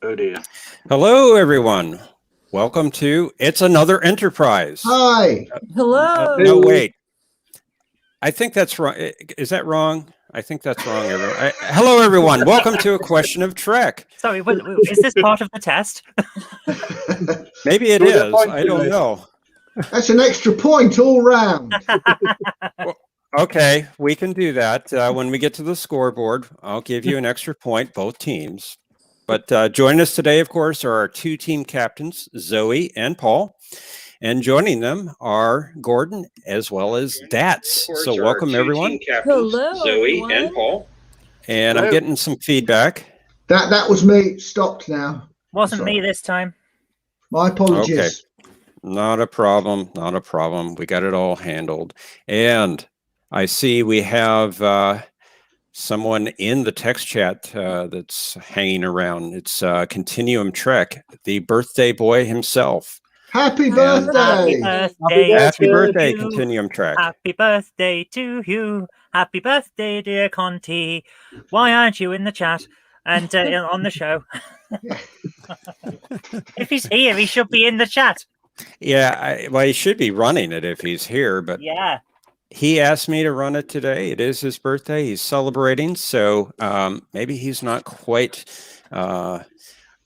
Oh dear. Hello, everyone. Welcome to It's Another Enterprise. Hi. Hello. No, wait. I think that's wrong. Is that wrong? I think that's wrong. Hello, everyone. Welcome to A Question of Trek. Sorry, is this part of the test? Maybe it is. I don't know. That's an extra point all round. Okay, we can do that. When we get to the scoreboard, I'll give you an extra point, both teams. But joining us today, of course, are our two team captains, Zoe and Paul. And joining them are Gordon as well as Dats. So welcome, everyone. Hello, Zoe everyone. and Paul. And Hello. I'm getting some feedback. That was me. Stopped now. Wasn't Sorry. me this time. My apologies. Okay. Not a problem. Not a problem. We got it all handled. And I see we have someone in the text chat that's hanging around. It's Continuum Trek, the birthday boy himself. Happy And- birthday. Happy birthday, to you. Continuum Trek. Happy birthday to you. Happy birthday, dear Conti. Why aren't you in the chat and on the show? If he's here, he should be in the chat. Yeah, well, he should be running it if he's here, but Yeah. he asked me to run it today. It is his birthday. He's celebrating, so maybe he's not quite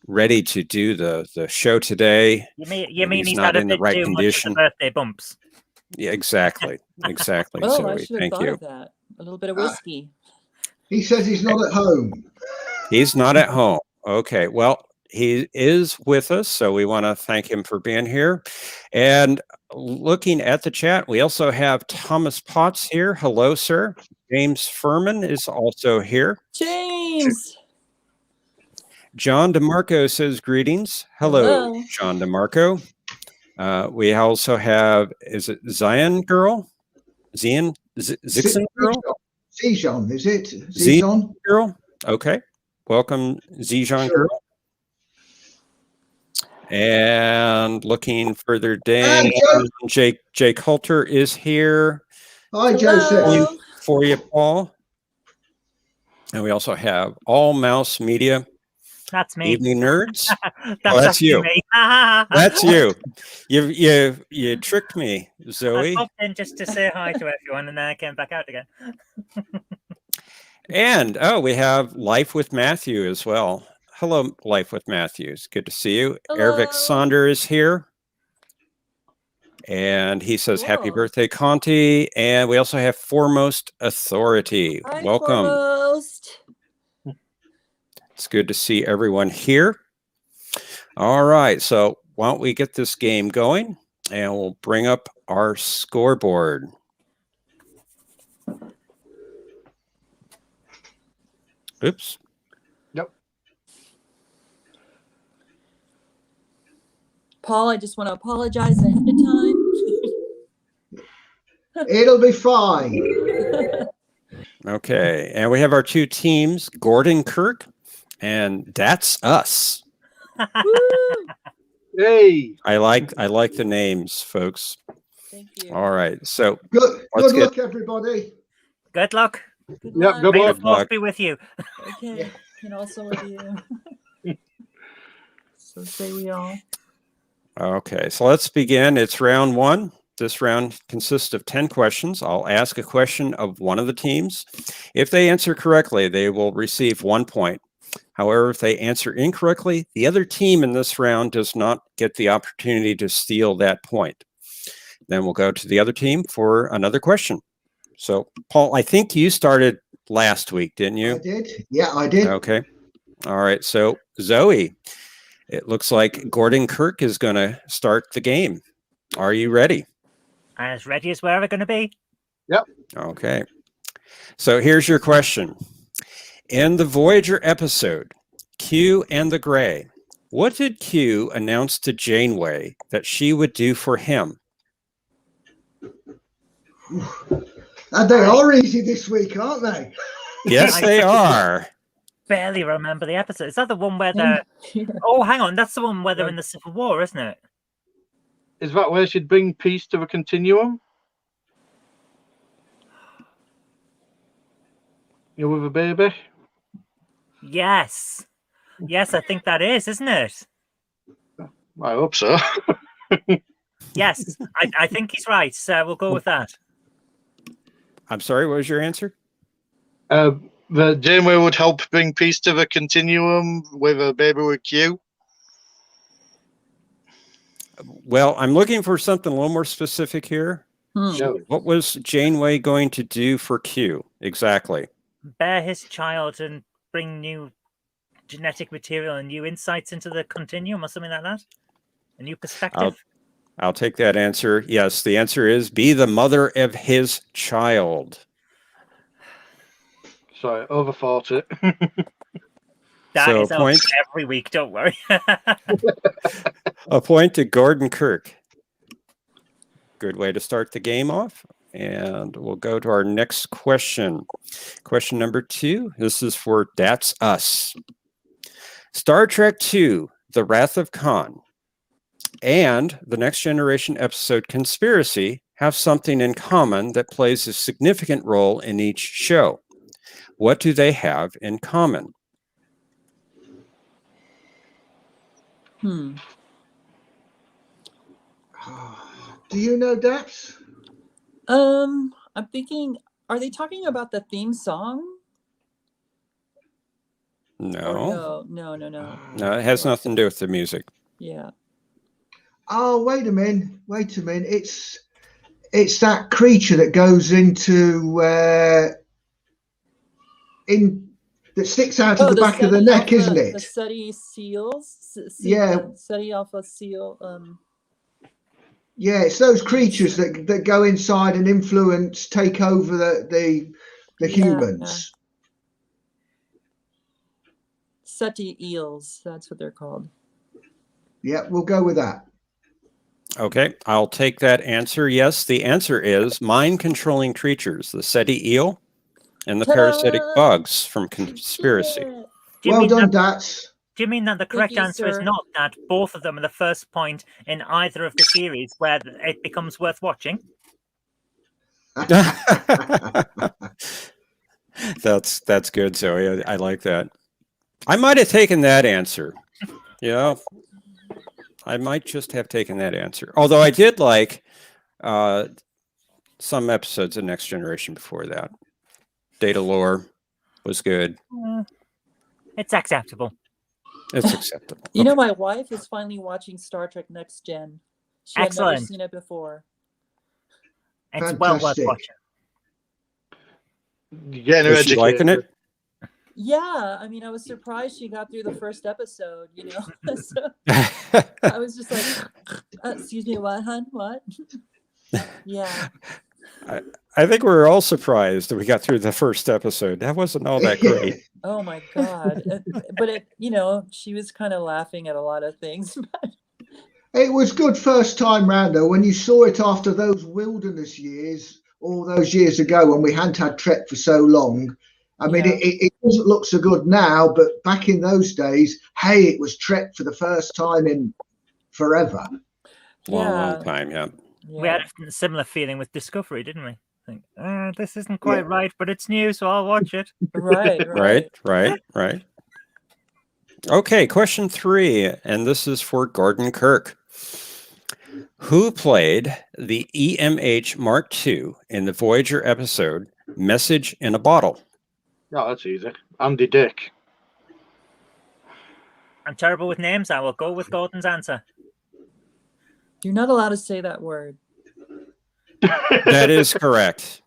ready to do the show today. You mean He's he's not had a in the bit right too condition. much of the birthday bumps? Yeah, exactly. Exactly. Oh, I Zoe, should have thank thought you. of that. A little bit of whiskey. He says he's not at home. He's not at home. Okay. Well, he is with us, so we want to thank him for being here. And looking at the chat, we also have Thomas Potts here. Hello, sir. James Furman is also here. James. John DeMarco says greetings. Hello, Hello. John DeMarco. We also have, is it Zion Girl? Zixon Girl? Zijon, is it? Z- Zijon? Girl? Okay. Welcome, Zijon Sure. Girl. And looking further down, Jake Halter is here Hi, Joseph. Hello. for you, Paul. And we also have All Mouse Media, That's me. Evening Nerds. That's that's actually you. me. That's you. You tricked me, I Zoe. popped in just to say hi to everyone, and then I came back out again. And we have Life with Matthew as well. Hello, Life with Matthew. It's good to see you. Hello. Ervik Sonder is here. And he says, Happy Cool. birthday, Conti. And we also have Foremost Authority. Hi, Welcome. Foremost. It's good to see everyone here. All right. So why don't we get this game going and we'll bring up our scoreboard. Oops. Paul, I just want to apologize ahead of time. It'll be fine. Okay. And we have our two teams, Gordon Kirk, and that's us. Woo! Hey. I like the names, folks. Thank you. All right. So Good Let's get- luck, everybody. Good luck. Good Yep, luck. good May the luck. force be with you. Okay. And also with you. So say we all. okay, so let's begin. It's round one. This round consists of 10 questions. I'll ask a question of one of the teams. If they answer correctly, they will receive 1 point. However, if they answer incorrectly, the other team in this round does not get the opportunity to steal that point. Then we'll go to the other team for another question. So, Paul, I think you started last week, didn't you? I did. Yeah, I did. Okay. All right. So, Zoe, it looks like Gordon Kirk is going to start the game. Are you ready? As ready as we're ever going to be. Okay. So, here's your question. In the Voyager episode, Q and the Gray, what did Q announce to Janeway that she would do for him? And they are easy this week, aren't they? Yes, they are. Barely remember the episode. Is that the one where they're... Oh, hang on. That's the one where they're in the Civil War, isn't it? Is that where she'd bring peace to the continuum? You're with a baby? Yes. Yes, I think that is, isn't it? I hope so. Yes, I think he's right. So we'll go with that. I'm sorry, what was your answer? That Janeway would help bring peace to the continuum with a baby with Q. Well, I'm looking for something a little more specific here. No. What was Janeway going to do for Q exactly? Bear his child and bring new genetic material and new insights into the continuum or something like that. A new perspective. I'll take that answer. Yes, the answer is be the mother of his child. Sorry, overthought it. That So is a point, every week, don't worry. a point to Gordon Kirk. Good way to start the game off. And we'll go to our next question. Question number 2. This is for That's Us. Star Trek II, The Wrath of Khan, and the Next Generation episode Conspiracy have something in common that plays a significant role in each show. What do they have in common? Do you know Daps? I'm thinking, are they talking about the theme song? No. No. No, it has nothing to do with the music. Yeah. Oh, wait a minute. It's that creature that goes into that sticks out of the back of the neck, isn't The it? SETI seals. Yeah. SETI Alpha seal. Yeah, it's those creatures that go inside and influence, take over the humans. SETI eels. That's what they're called. Yeah, we'll go with that. Okay, I'll take that answer. Yes, the answer is mind-controlling creatures, the SETI eel and the parasitic bugs from Conspiracy. Well done, Dats. Do you mean that the correct you, answer is sir. not that both of them are the first point in either of the series where it becomes worth watching? That's good, Zoe. I like that. I might have taken that answer. Yeah, I might just have taken that answer. Although I did like some episodes of Next Generation before that. Data Lore was good. It's acceptable. It's acceptable. You know, my wife is finally watching Star Trek Next Gen. She had never Excellent. seen it before. It's well worth Fantastic. watching. You're getting her Is she educated. liking it? Yeah, I mean, I was surprised she got through the first episode, you know. So I was just like, excuse me, what, hon? What? Yeah. I think we were all surprised that we got through the first episode. That wasn't all that great. Oh my God. But it, you know, she was kind of laughing at a lot of things. It was good first time round though, when you saw it after those wilderness years, all those years ago when we hadn't had Trek for so long. I mean, Yeah. it doesn't look so good now, but back in those days, hey, it was Trek for the first time in forever. Long time, yeah. We had a similar feeling with Discovery, didn't we? Think, this isn't quite right, but it's new, so I'll watch it. Right. Right. Okay, question 3, and this is for Gordon Kirk. Who played the EMH Mark II in the Voyager episode Message in a Bottle? No, that's easy. Andy Dick. I'm terrible with names. I will go with Gordon's answer. You're not allowed to say that word. That is correct.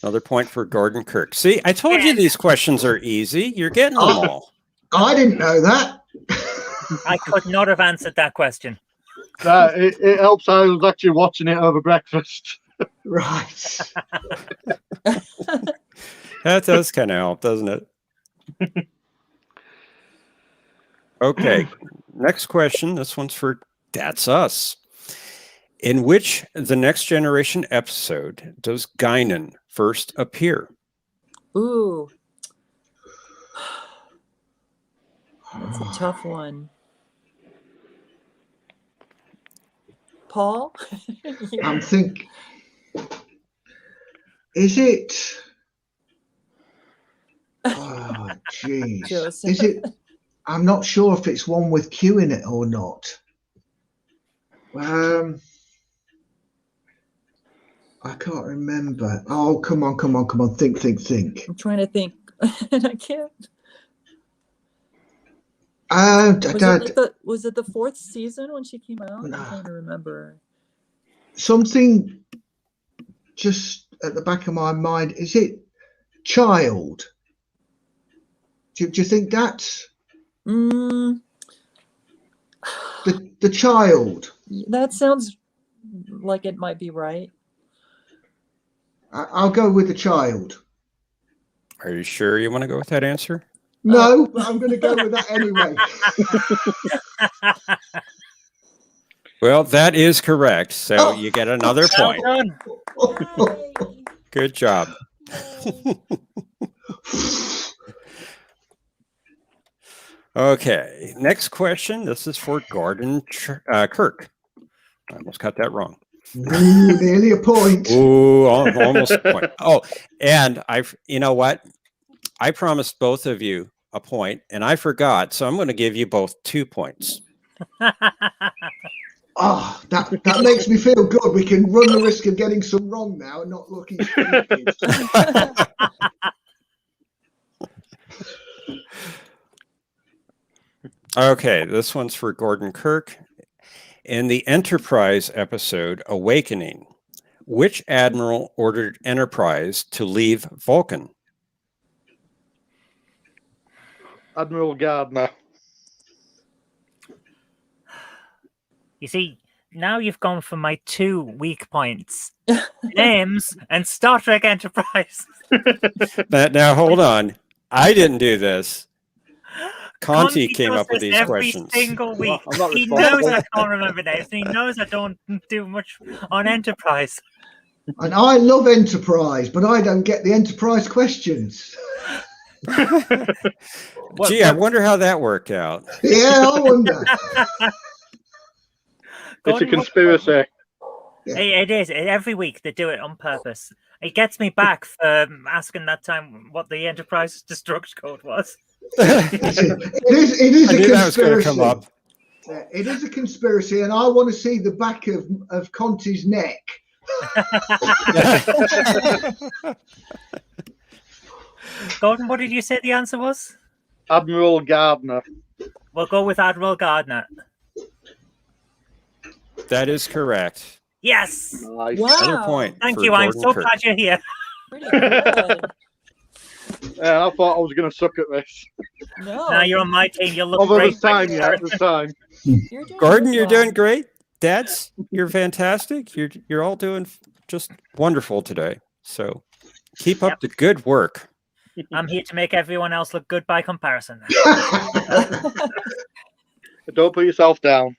Another point for Gordon Kirk. See, I told you these questions are easy. You're getting them all. I didn't know that. I could not have answered that question. It helps. I was actually watching it over breakfast. Right. That does kind of help, doesn't it? Okay, next question. This one's for That's Us. In which the Next Generation episode does Guinan first appear? Ooh. That's a tough one. Paul? I'm thinking, is it? Oh, Jeez. Joseph. Is it? I'm not sure if it's one with Q in it or not. I can't remember. Oh, come on. Think. I'm trying to think, and I can't. Was it the fourth season when she came out? No. I'm trying to remember. Something just at the back of my mind. Is it Child? Do you think that's Mm, the Child? that sounds like it might be right. I'll go with the Child. Are you sure you want to go with that answer? No, but I'm going to go with that anyway. Well, that is correct. So Oh. you get another Well point. done. Yay. Good job. Yay. Okay, next question. This is for Gordon Kirk. I almost got that wrong. Ooh, nearly a point. Ooh, almost a point. Oh, and you know what? I promised both of you a point, and I forgot. So I'm going to give you both 2 points. Oh, that makes me feel good. We can run the risk of getting some wrong now and not looking stupid. Okay, this one's for Gordon Kirk. In the Enterprise episode Awakening, which admiral ordered Enterprise to leave Vulcan? Admiral Gardner. You see, now you've gone for my 2 weak points. Names and Star Trek Enterprise. Now, hold on. I didn't do this. Conti came does up with this these every questions. single week. I'm not He responsible. knows I can't remember names. And he knows I don't do much on Enterprise. And I love Enterprise, but I don't get the Enterprise questions. Gee, I wonder how that worked out. Yeah, I wonder. It's a Gordon, what- conspiracy. It is. Every week they do it on purpose. It gets me back for asking that time what the Enterprise destruct code was. It is I a knew that was going to conspiracy. come up. Yeah, it is a conspiracy, and I want to see the back of Conti's neck. Gordon, what did you say the answer was? Admiral Gardner. We'll go with Admiral Gardner. That is correct. Yes. Nice. Another Wow. point. Thank for you. I'm Gordon so Kirk. glad you're here. Pretty good. Yeah, I thought I was going to suck at this. No. Now you're on my team. You'll look Although great. there's time yet, there's time. You're doing Gordon, this you're well. doing great. Dads, you're fantastic. You're all doing just wonderful today. So keep up the good work. I'm here to make everyone else look good by comparison. Don't put yourself down.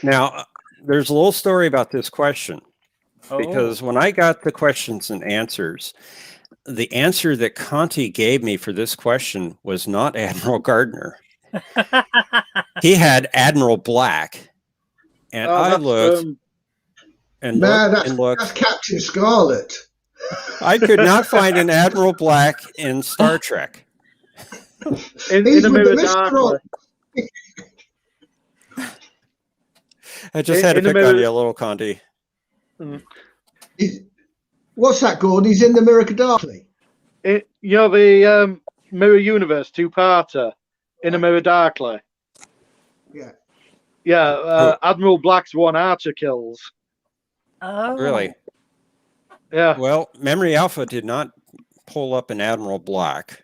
Now, there's a little story about this question Oh. because when I got the questions and answers, the answer that Conti gave me for this question was not Admiral Gardner. He had Admiral Black. And I that's, looked and No, looked that's and looked. Captain Scarlet. I could not find an Admiral Black in Star Trek. in He's a with mirror the darkly. I just had to In a pick on mirror- you a little, Conti. What's that, Gordon? He's in the Mirror Darkly. You know the Mirror Universe 2-parter, In a Mirror Darkly. Yeah. Yeah, Admiral Black's one Archer kills. Oh. Really? Yeah. Well, Memory Alpha did not pull up an Admiral Black.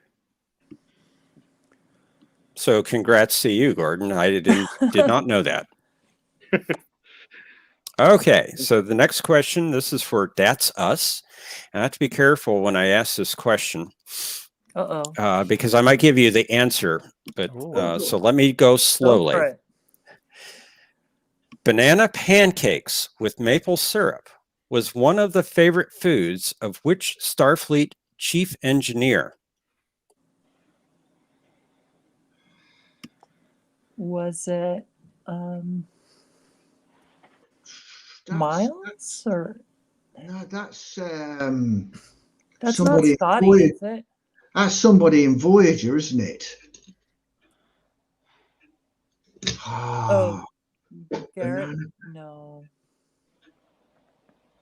So congrats to you, Gordon. I did not know that. Okay, so the next question, this is for That's Us. I have to be careful when I ask this question Uh-oh. because I might give you the answer, but so let me go slowly. Go for it. Banana pancakes with maple syrup was one of the favorite foods of which Starfleet chief engineer? Was it Miles or No, that's that's somebody not Scotty, employed- is it? That's somebody in Voyager, isn't it? Oh, Garrett? banana, No.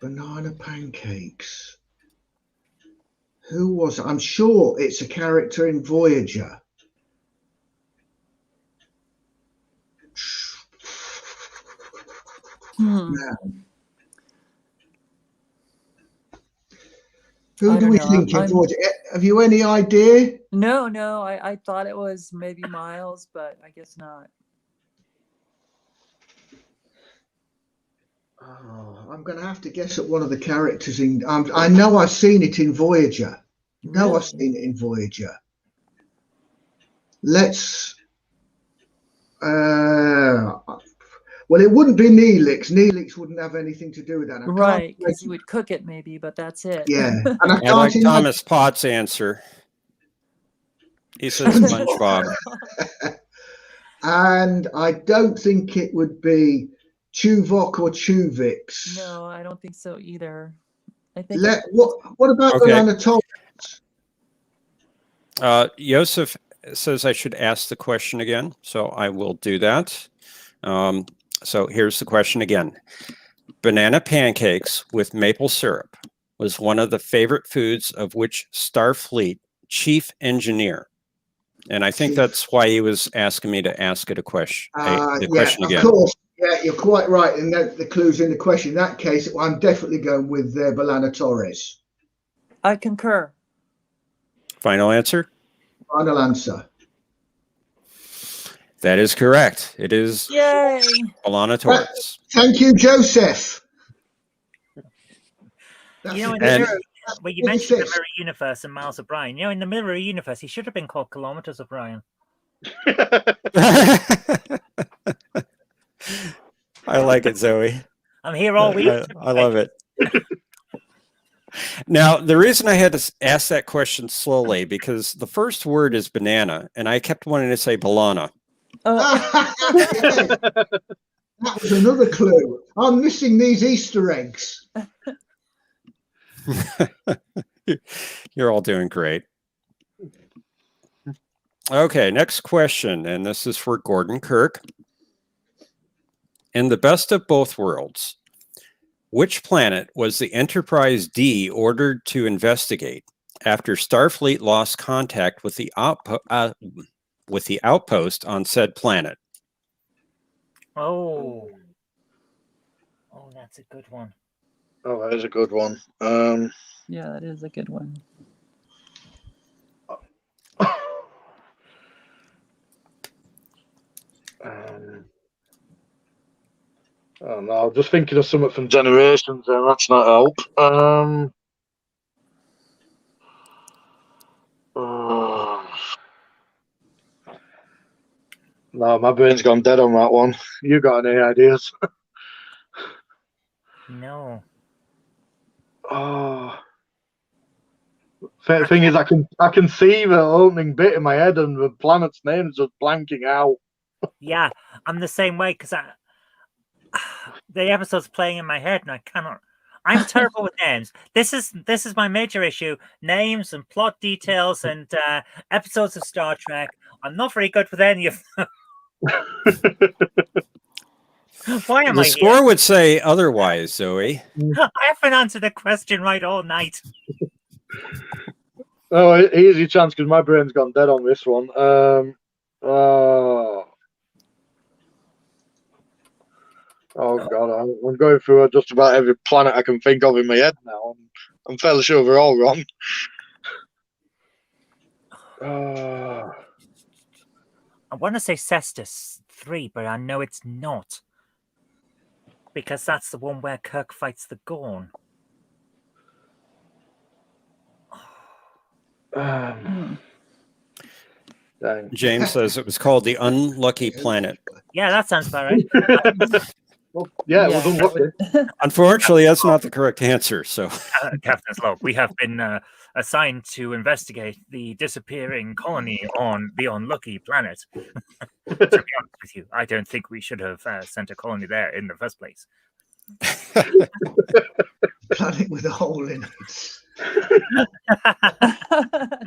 banana pancakes. Who was it? I'm sure it's a character in Voyager. Hmm. Now, who I do don't we know. think in I'm- Voyager? Have you any idea? No, I thought it was maybe Miles, but I guess not. Oh, I'm going to have to guess at one of the characters in. I know I've seen it in Voyager. No, I've Really? seen it in Voyager. Let's. Well, it wouldn't be Neelix. Neelix wouldn't have anything to do with that. I can't Right, because he imagine- would cook it maybe, but that's it. Yeah, and I I can't like imagine. Thomas Potts' answer. He says SpongeBob. And I don't think it would be Tuvok or Tuvix. No, I don't think so either. I think What about Okay. Banana Torres? Joseph says I should ask the question again, so I will do that. So here's the question again. Banana pancakes with maple syrup was one of the favorite foods of which Starfleet chief engineer? And I think that's why he was asking me to ask it the question again. Of course. Yeah, you're quite right. And the clue's in the question. In that case, I'm definitely going with Banana Torres. I concur. Final answer? Final answer. That is correct. It is Yay! B'Elanna Torres. Thank you, Joseph. That's You know, in it. the And- mirror, well, you What mentioned the is this? Mirror Universe and Miles O'Brien. You know, in the Mirror Universe, he should have been called Kilometers O'Brien. I like it, Zoe. I'm here all week. I love it. Now, the reason I had to ask that question slowly, because the first word is banana, and I kept wanting to say B'Elanna. That was another clue. I'm missing these Easter eggs. You're all doing great. Okay, next question, and this is for Gordon Kirk. In the Best of Both Worlds, which planet was the Enterprise D ordered to investigate after Starfleet lost contact with the outpost on said planet? Oh, that's a good one. Oh, that is a good one. Yeah, that is a good one. Oh no, I'm just thinking of something from Generations, and that's not help. No, my brain's gone dead on that one. You got any ideas? No. Oh. Thing is, I can see the opening bit in my head, and the planet's name is just blanking out. Yeah, I'm the same way because the episode's playing in my head and I cannot. I'm terrible with names. This is my major issue: names and plot details and episodes of Star Trek. I'm not very good with any of them. Why am The I score here? would say otherwise, Zoe. I haven't answered a question right all night. Oh, easy chance because my brain's gone dead on this one. Oh God, I'm going through just about every planet I can think of in my head now. I'm fairly sure they're all wrong. I want to say Cestus 3, but I know it's not. Because that's the one where Kirk fights the Gorn. Hmm. Dang. James says it was called the Unlucky Planet. Yeah, that sounds about right. Well, yeah, it was Yeah. unlucky. Unfortunately, that's not the correct answer. So, Captain Slope, we have been assigned to investigate the disappearing colony on the Unlucky Planet. To be honest with you, I don't think we should have sent a colony there in the first place. Planet with a hole in it.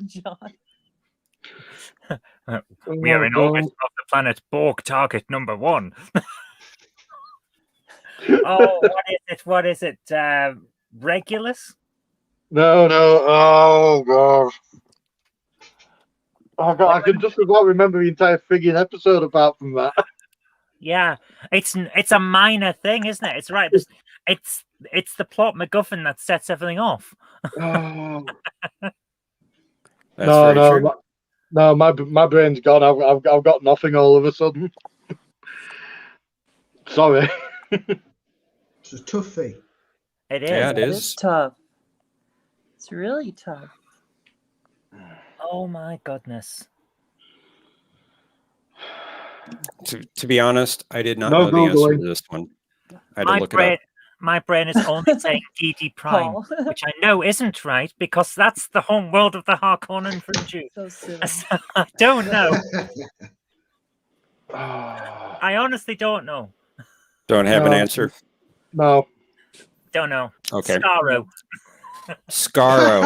John. We are Oh, in God. orbit of the planet Borg target number 1. Oh, what is it? Regulus? No. Oh, God. I can just about remember the entire frigging episode apart from that. Yeah, it's a minor thing, isn't it? It's right. It's the plot MacGuffin that sets everything off. Oh. That's No, very no, true. no. My brain's gone. I've got nothing all of a sudden. Sorry. It's a toughie. It is. Yeah, it That is. tough. It's really tough. Oh my goodness. To be honest, I did not No know the answer Googling. to this one. I had to look it up. My brain is only saying DD Prime, Paul. which I know isn't right because that's the home world of the Harkonnen from June. So silly. So I don't know. Oh. I honestly don't know. Don't have an No. answer. No. Don't know. Okay. Starro. Scarro.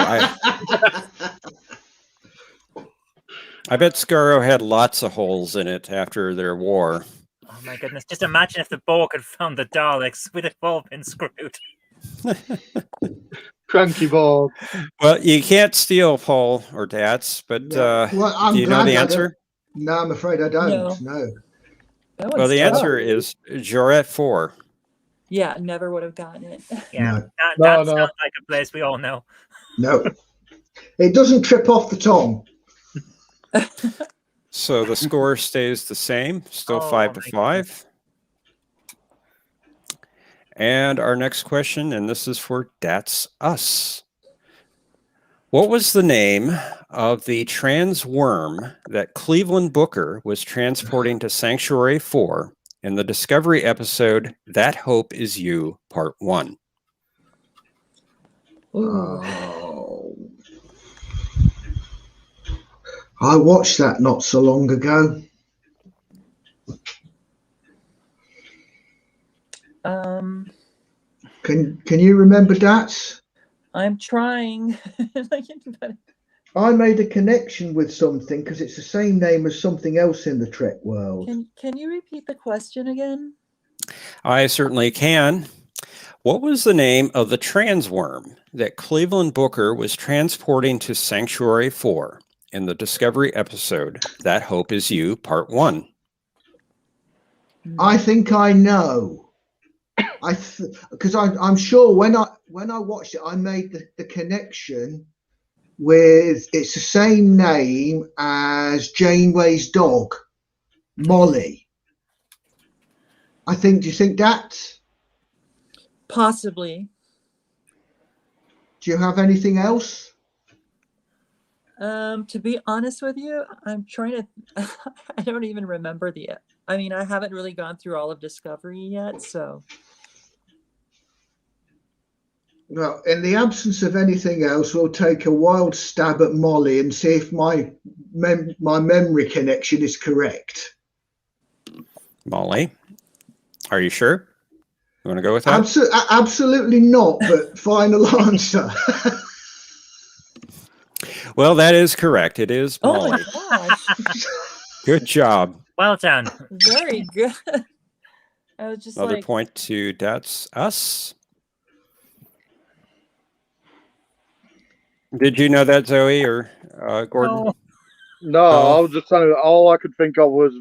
I bet Scarro had lots of holes in it after their war. Oh my goodness. Just imagine if the Borg had found the Daleks. We'd have all been screwed. Cranky Borg. Well, you can't steal Paul or Dats, but Well, I'm do you know glad the I answer? No, I'm afraid I don't. No. That Well, one's the tough. answer is Joret 4. Yeah, never would have gotten it. Yeah. No. That No. sounds like a place we all know. No. It doesn't trip off the tongue. So the score stays the same, still Oh, 5-5. my And our next question, and this is for That's Us. What was the name of the trans worm that Cleveland Booker was transporting to Sanctuary 4 in the Discovery episode That Hope Is You, Part 1? Ooh. Oh. I watched that not so long ago. Can you remember that? I'm trying. But I made a connection with something because it's the same name as something else in the Trek world. can you repeat the question again? I certainly can. What was the name of the trans worm that Cleveland Booker was transporting to Sanctuary 4 in the Discovery episode That Hope Is You, Part 1? I think I know. Because I'm sure when I watched it, I made the connection with it's the same name as Janeway's dog, Molly. Do you think that? Possibly. Do you have anything else? To be honest with you, I'm trying to. I don't even remember I mean, I haven't really gone through all of Discovery yet, so. Well, in the absence of anything else, we'll take a wild stab at Molly and see if my memory connection is correct. Molly, are you sure? You want to go with that? Absolutely not, but final answer. Well, that is correct. It is Oh Molly. my gosh. Good job. Well done. Very good. I was just Another like, point to That's Us. Did you know that, Zoe or Gordon? Oh, No, Oh. I was just trying to. All I could think of was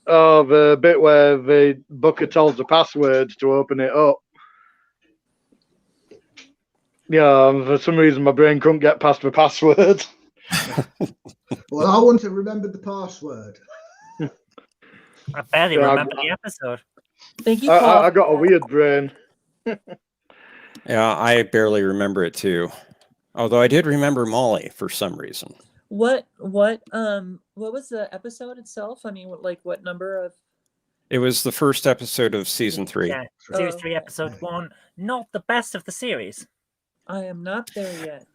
the bit where the Booker tells the password to open it up. Yeah, and for some reason my brain couldn't get past the password. Well, I want to remember the password. I barely Yeah, remember the episode. thank you, Paul. I got a weird brain. Yeah, I barely remember it too. Although I did remember Molly for some reason. What was the episode itself? I mean, what number of? It was the first episode of season 3. Yeah, series Oh. 3, episode 1. Not the best of the series. I am not there yet.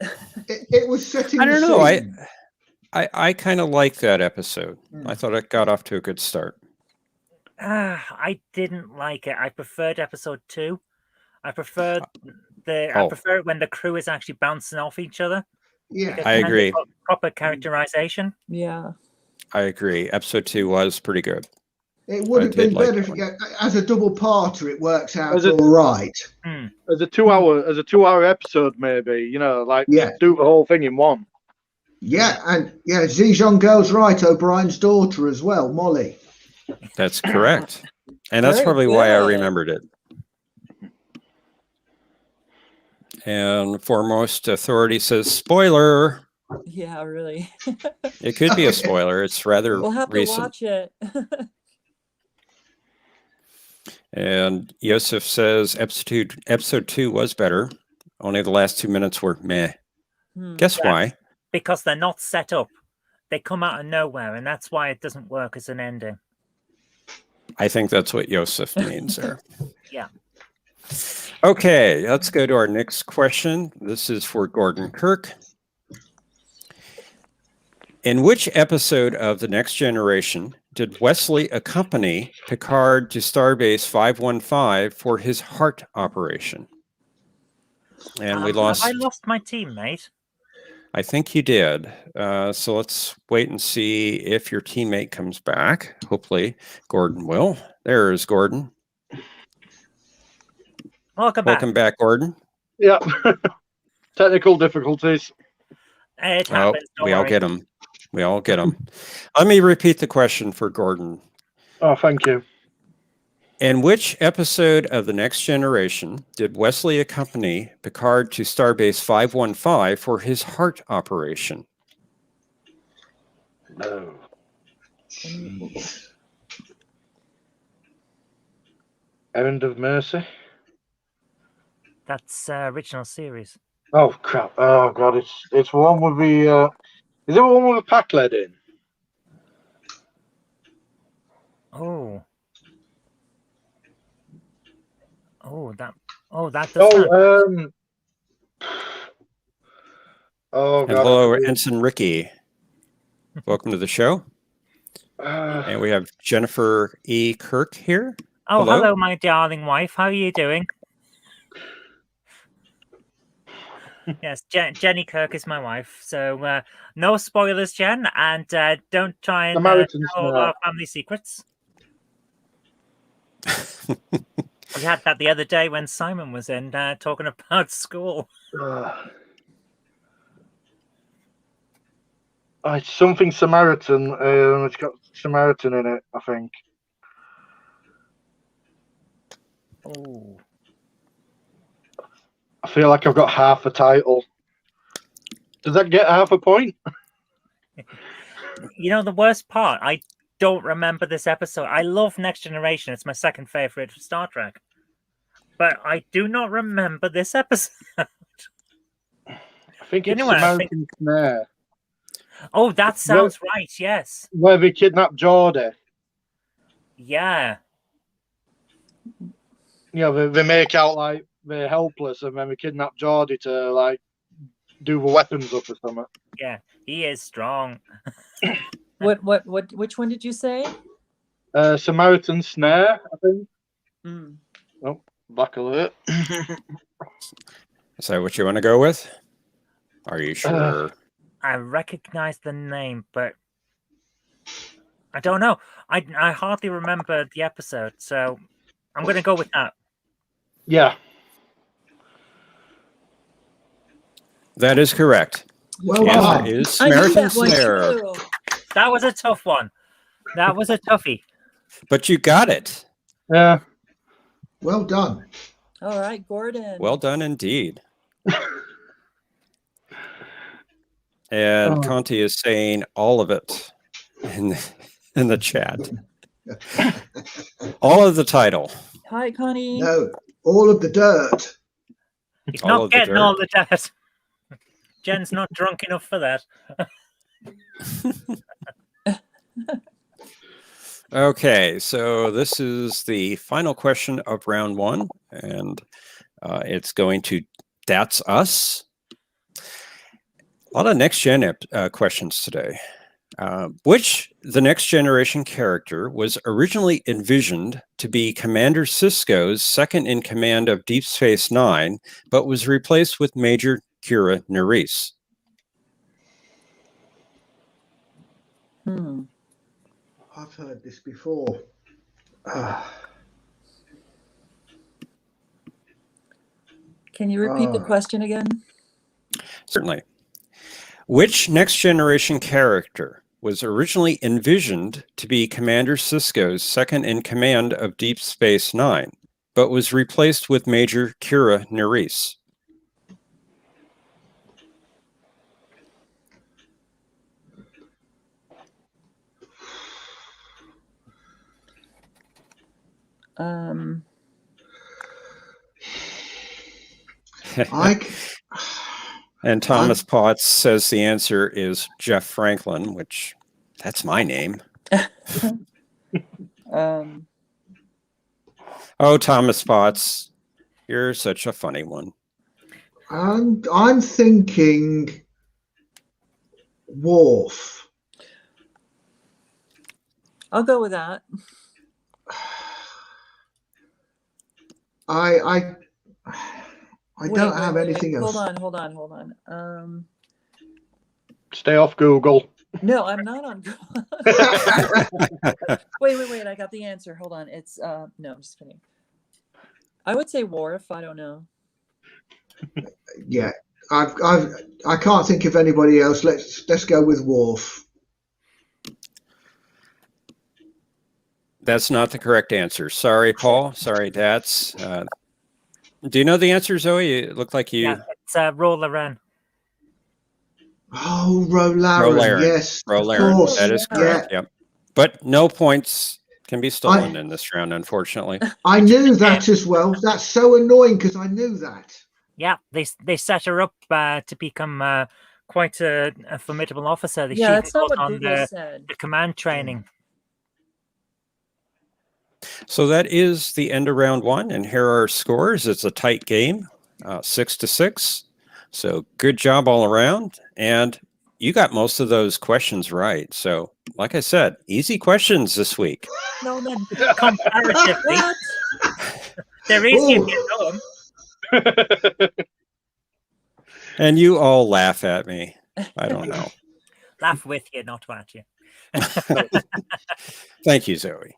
It was setting. I don't the know. scene. I kind of like that episode. Mm. I thought it got off to a good start. I didn't like it. I preferred episode 2. I preferred I Oh. prefer it when the crew is actually bouncing off each other. Yeah. because I then they've agree. got proper characterization. Yeah. I agree. Episode 2 was pretty good. It would I have been did like better that if as a double parter. It works out As a- all right. As a 2 hour episode, maybe, like Yeah. do the whole thing in one. Yeah, and yeah, Zhejiang Girl's right. O'Brien's daughter as well, Molly. That's correct. And that's Very probably why I good. remembered it. And Foremost Authority says, spoiler. Yeah, really. It could be a spoiler. It's rather We'll have to recent. watch it. And Yosef says episode 2 was better. Only the last 2 minutes were meh. Guess Yeah. why? Because they're not set up. They come out of nowhere, and that's why it doesn't work as an ending. I think that's what Yosef means there. Yeah. Okay, let's go to our next question. This is for Gordon Kirk. In which episode of The Next Generation did Wesley accompany Picard to Starbase 515 for his heart operation? And we lost. Have I lost my teammate? I think you did. So let's wait and see if your teammate comes back. Hopefully, Gordon will. There's Gordon. Welcome back. Welcome back, Gordon. Yeah. Technical difficulties. It Oh, happens. Don't we all worry. get them. We all get them. Let me repeat the question for Gordon. Oh, thank you. In which episode of The Next Generation did Wesley accompany Picard to Starbase 515 for his heart operation? No. Errand of Mercy. That's original series. Oh crap! Oh god, it's one with the. Is it one with the pack lead in? Oh. That does sound. Oh And god. hello, Ensign Ricky. Welcome to the show. Uh, And we have Jennifer E. Kirk here. Oh, hello. hello, my darling wife. How are you doing? Yes, Jenny Kirk is my wife. So no spoilers, Jen, and don't try and Samaritans know now. our family secrets. We had that the other day when Simon was in talking about school. it's something Samaritan. It's got Samaritan in it, I think. Oh, I feel like I've got half a title. Does that get half a point? you know the worst part? I don't remember this episode. I love Next Generation. It's my second favorite Star Trek. But I do not remember this episode. I think it's Anyway, I think- Samaritan Snare. Oh, that sounds right. Yes. Where they kidnap Geordie. Yeah. Yeah, they make out like they're helpless, and then we kidnap Geordie to like do the weapons up or something. Yeah. He is strong. Which one did you say? Samaritan Snare, I think. Mm. Back alert. Is that what you want to go with? Are you sure? I recognize the name, but I don't know. I hardly remember the episode, so I'm going to go with that. Yeah. That is correct. Well The done. answer is I knew Samaritan that one Snare. too. That was a tough one. That was a toughie. But you got it. Yeah. Well done. All right, Gordon. Well done indeed. And Oh. Conti is saying all of it in the chat. All of the title. Hi, Connie. No, all of the dirt. He's All not of the getting dirt. all the dirt. Jen's not drunk enough for that. Okay, so this is the final question of round 1, and it's going to That's Us. A lot of next gen questions today. Which the Next Generation character was originally envisioned to be Commander Sisko's second in command of Deep Space Nine, but was replaced with Major Kira Nerys? I've heard this before. Can you repeat the question again? Certainly. Which Next Generation character was originally envisioned to be Commander Sisko's second in command of Deep Space Nine, but was replaced with Major Kira Nerys? And Thomas Potts says the answer is Jeff Franklin, which that's my name. Oh, Thomas Potts, you're such a funny one. I'm thinking Worf. I'll go with that. I don't have anything else. Hold on. Stay off Google. No, I'm not on Google. Wait. I got the answer. Hold on. It's no, I'm just kidding. I would say Worf. I don't know. Yeah, I can't think of anybody else. Let's go with Worf. That's not the correct answer. Sorry, Paul. Sorry, that's. Do you know the answer, Zoe? It looked like you. Yeah, it's Ro-Laren. Oh, Ro-Laren. Yes, Ro-Laren. of course. That is correct. Yep. But no points can be stolen in this round, unfortunately. I knew that as well. That's so annoying because I knew that. Yeah, they set her up to become quite a formidable officer. Yeah, that's not what on Google said. the command training. So that is the end of round one, and here are our scores. It's a tight game, 6-6. So good job all around, and you got most of those questions right. So, like I said, easy questions this week. No, then comparatively, they're easy if you know them. And you all laugh at me. I don't know. Laugh with you, not at you. Thank you, Zoe.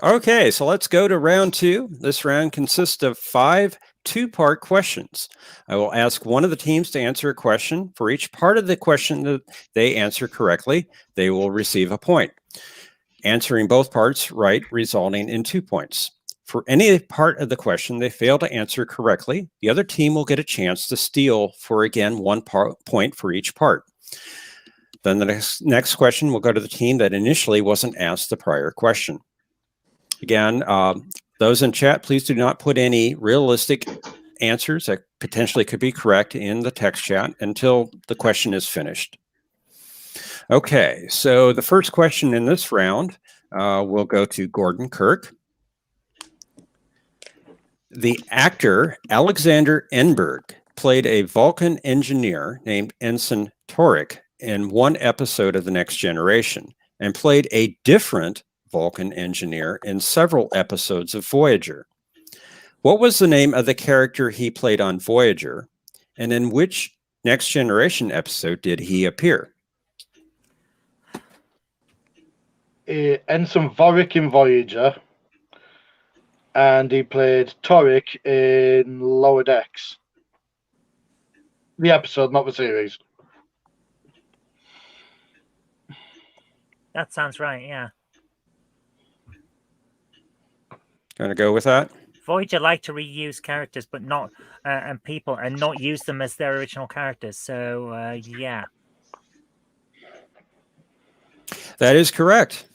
Okay, so let's go to round two. This round consists of 5 two-part questions. I will ask one of the teams to answer a question. For each part of the question that they answer correctly, they will receive a point. Answering both parts right, resulting in 2 points. For any part of the question they fail to answer correctly, the other team will get a chance to steal for, again, 1 point for each part. Then the next question will go to the team that initially wasn't asked the prior question. Again, those in chat, please do not put any realistic answers that potentially could be correct in the text chat until the question is finished. Okay, so the first question in this round will go to Gordon Kirk. The actor Alexander Enberg played a Vulcan engineer named Ensign Torek in one episode of The Next Generation and played a different Vulcan engineer in several episodes of Voyager. What was the name of the character he played on Voyager, and in which Next Generation episode did he appear? Ensign Vorik in Voyager, and he played Torek in Lower Decks. The episode, not the series. That sounds right, yeah. Going to go with that? Voyager like to reuse characters, but not and people, and not use them as their original characters. So, yeah. That is correct.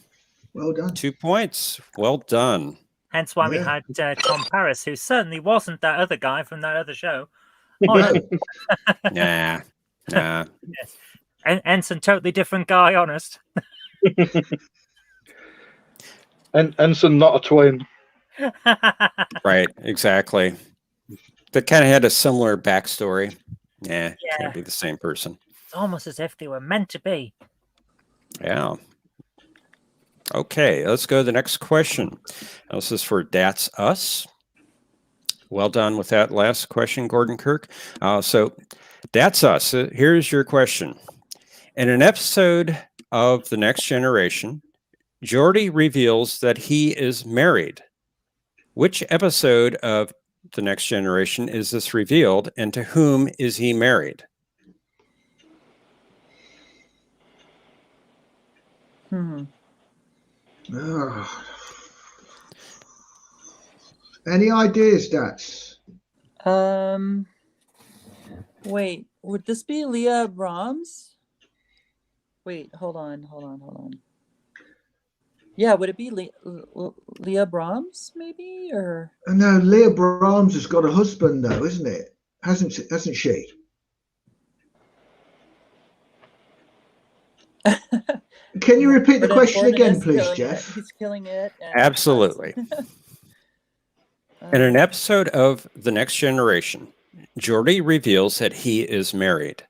Well done. 2 points. Well done. Hence why we had Tom Paris, who certainly wasn't that other guy from that other show. Oh, Nah. yes. Ensign, totally different guy, honest. And Ensign, not a twin. Right, exactly. That kind of had a similar backstory. Can't be the same person. It's almost as if they were meant to be. Yeah. Okay, let's go to the next question. Now, this is for That's Us. Well done with that last question, Gordon Kirk. So, That's Us. Here's your question. In an episode of The Next Generation, Geordi reveals that he is married. Which episode of The Next Generation is this revealed, and to whom is he married? Ah. Any ideas, Dats? Wait, would this be Leah Brahms? Wait, hold on. Yeah, would it be Leah Brahms, maybe, or? No, Leah Brahms has got a husband, though, isn't it? Hasn't she? Can you repeat the question again, please, Jeff? He's killing it. Absolutely. In an episode of The Next Generation, Geordi reveals that he is married.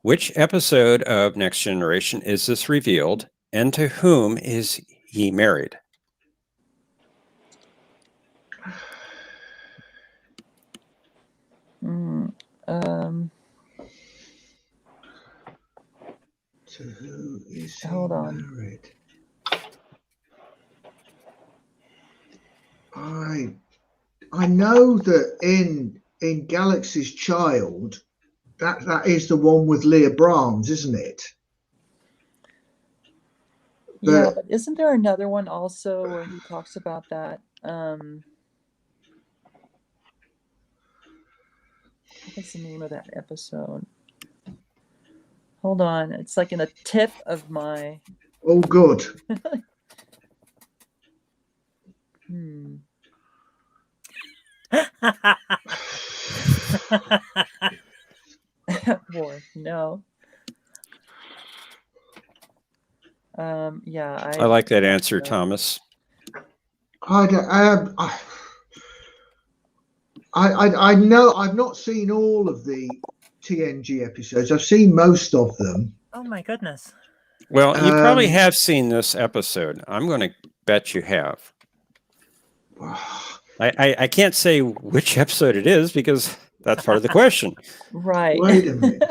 Which episode of Next Generation is this revealed, and to whom is he married? To who is he Hold on. married? I know that in Galaxy's Child, that is the one with Leah Brahms, isn't it? Yeah, but isn't there another one also where he talks about that? What's the name of that episode? Hold on, it's like in the tip of my. Oh, good. Boy, no. Yeah, I like that answer, Thomas. I know I've not seen all of the TNG episodes. I've seen most of them. Oh my goodness. Well, you probably have seen this episode. I'm going to bet you have. I can't say which episode it is because that's part of the question. Right. Wait a minute.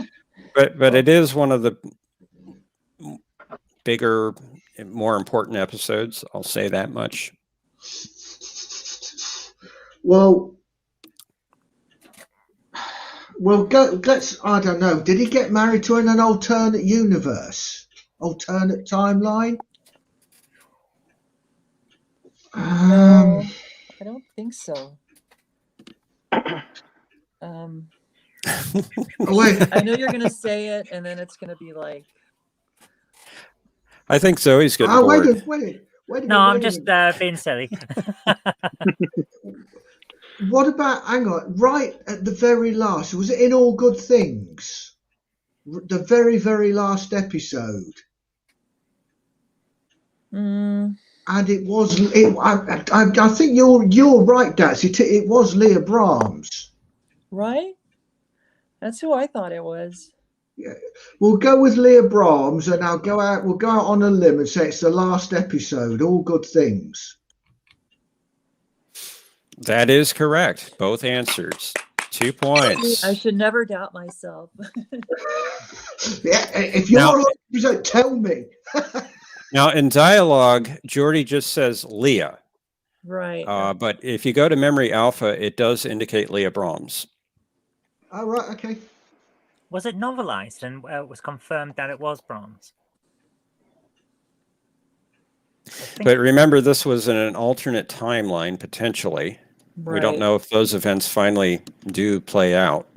But it is one of the bigger, more important episodes. I'll say that much. Well, let's. I don't know. Did he get married to an alternate universe, alternate timeline? No, I don't think so. Oh, wait. I know you're gonna say it, and then it's gonna be like. I think so. He's getting bored. Wait. No, I'm just being silly. What about, hang on, right at the very last, was it in All Good Things? The very, very last episode. And it was, I think you're right, Dats. It was Leah Brahms. Right? That's who I thought it was. Yeah. We'll go with Leah Brahms, and we'll go out on a limb and say it's the last episode, All Good Things. That is correct. Both answers. 2 points. I should never doubt myself. Yeah, if you're 100%, tell me. Now, in dialogue, Geordi just says Leah. Right. But if you go to Memory Alpha, it does indicate Leah Brahms. Oh, right, okay. Was it novelized and it was confirmed that it was Brahms? But remember, this was in an alternate timeline, potentially. Right. We don't know if those events finally do play out.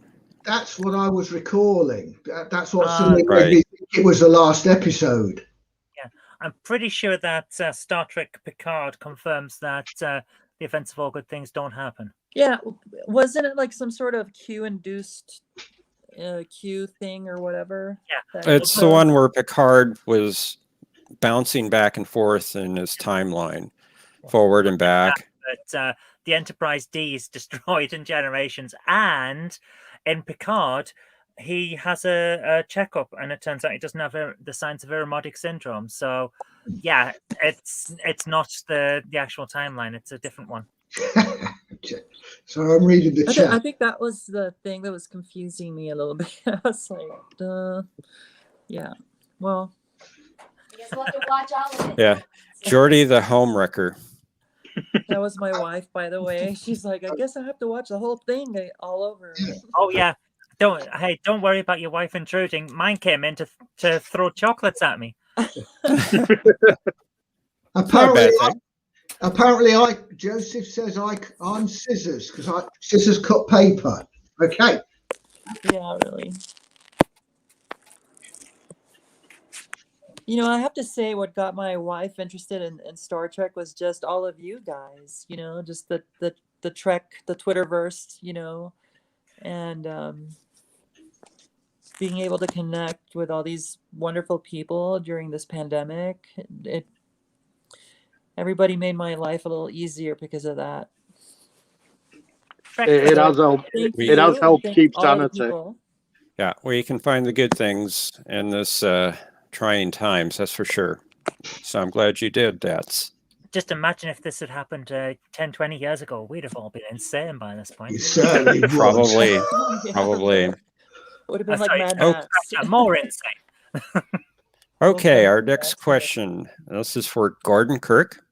That's what I was recalling. That's what right. made me think it was the last episode. Yeah, I'm pretty sure that Star Trek Picard confirms that the events of All Good Things don't happen. Yeah, wasn't it like some sort of Q-induced Q thing or whatever? Yeah, it's the one where Picard was bouncing back and forth in his timeline, forward and back. But the Enterprise D is destroyed in Generations, and in Picard, he has a checkup, and it turns out he doesn't have the signs of Irumodic syndrome. So, yeah, it's not the actual timeline; it's a different one. So I'm reading the I chat. think that was the thing that was confusing me a little bit. I was like, yeah. Well, I guess we'll have to watch all of it. Yeah. Jordy the homewrecker. that was my wife, by the way. She's like, I guess I have to watch the whole thing all over. Oh yeah, don't worry about your wife intruding. Mine came in to throw chocolates at me. Apparently, Joseph says I'm scissors because scissors cut paper. Okay. Yeah, really. You know, I have to say what got my wife interested in Star Trek was just all of you guys, you know, just the Trek, the Twitterverse, you know, and being able to connect with all these wonderful people during this pandemic. Everybody made my life a little easier because of that. It has helped. It has helped keep sanity. Yeah, well, you can find the good things in this trying times, that's for sure. So I'm glad you did that. Just imagine if this had happened 10, 20 years ago. We'd have all been insane by this point. You certainly would. Probably. Would have been like Sorry, Mad Max. more insane. Okay, our next question. This is for Gordon Kirk.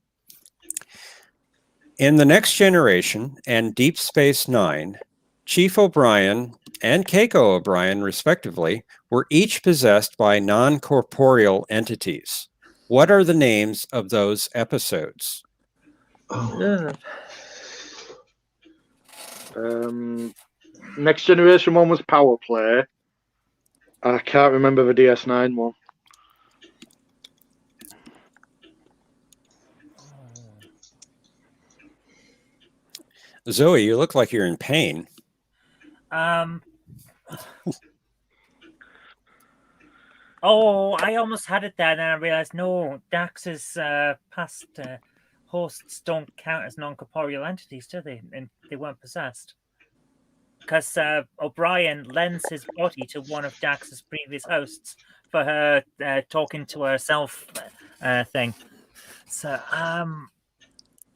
In The Next Generation and Deep Space Nine, Chief O'Brien and Keiko O'Brien, respectively, were each possessed by non-corporeal entities. What are the names of those episodes? Next Generation one was Power Play. I can't remember the DS9 one. Zoe, you look like you're in pain. Oh, I almost had it there, and then I realized no, Dax's past hosts don't count as non-corporeal entities, do they? And they weren't possessed. Because O'Brien lends his body to one of Dax's previous hosts for her talking to herself thing. So,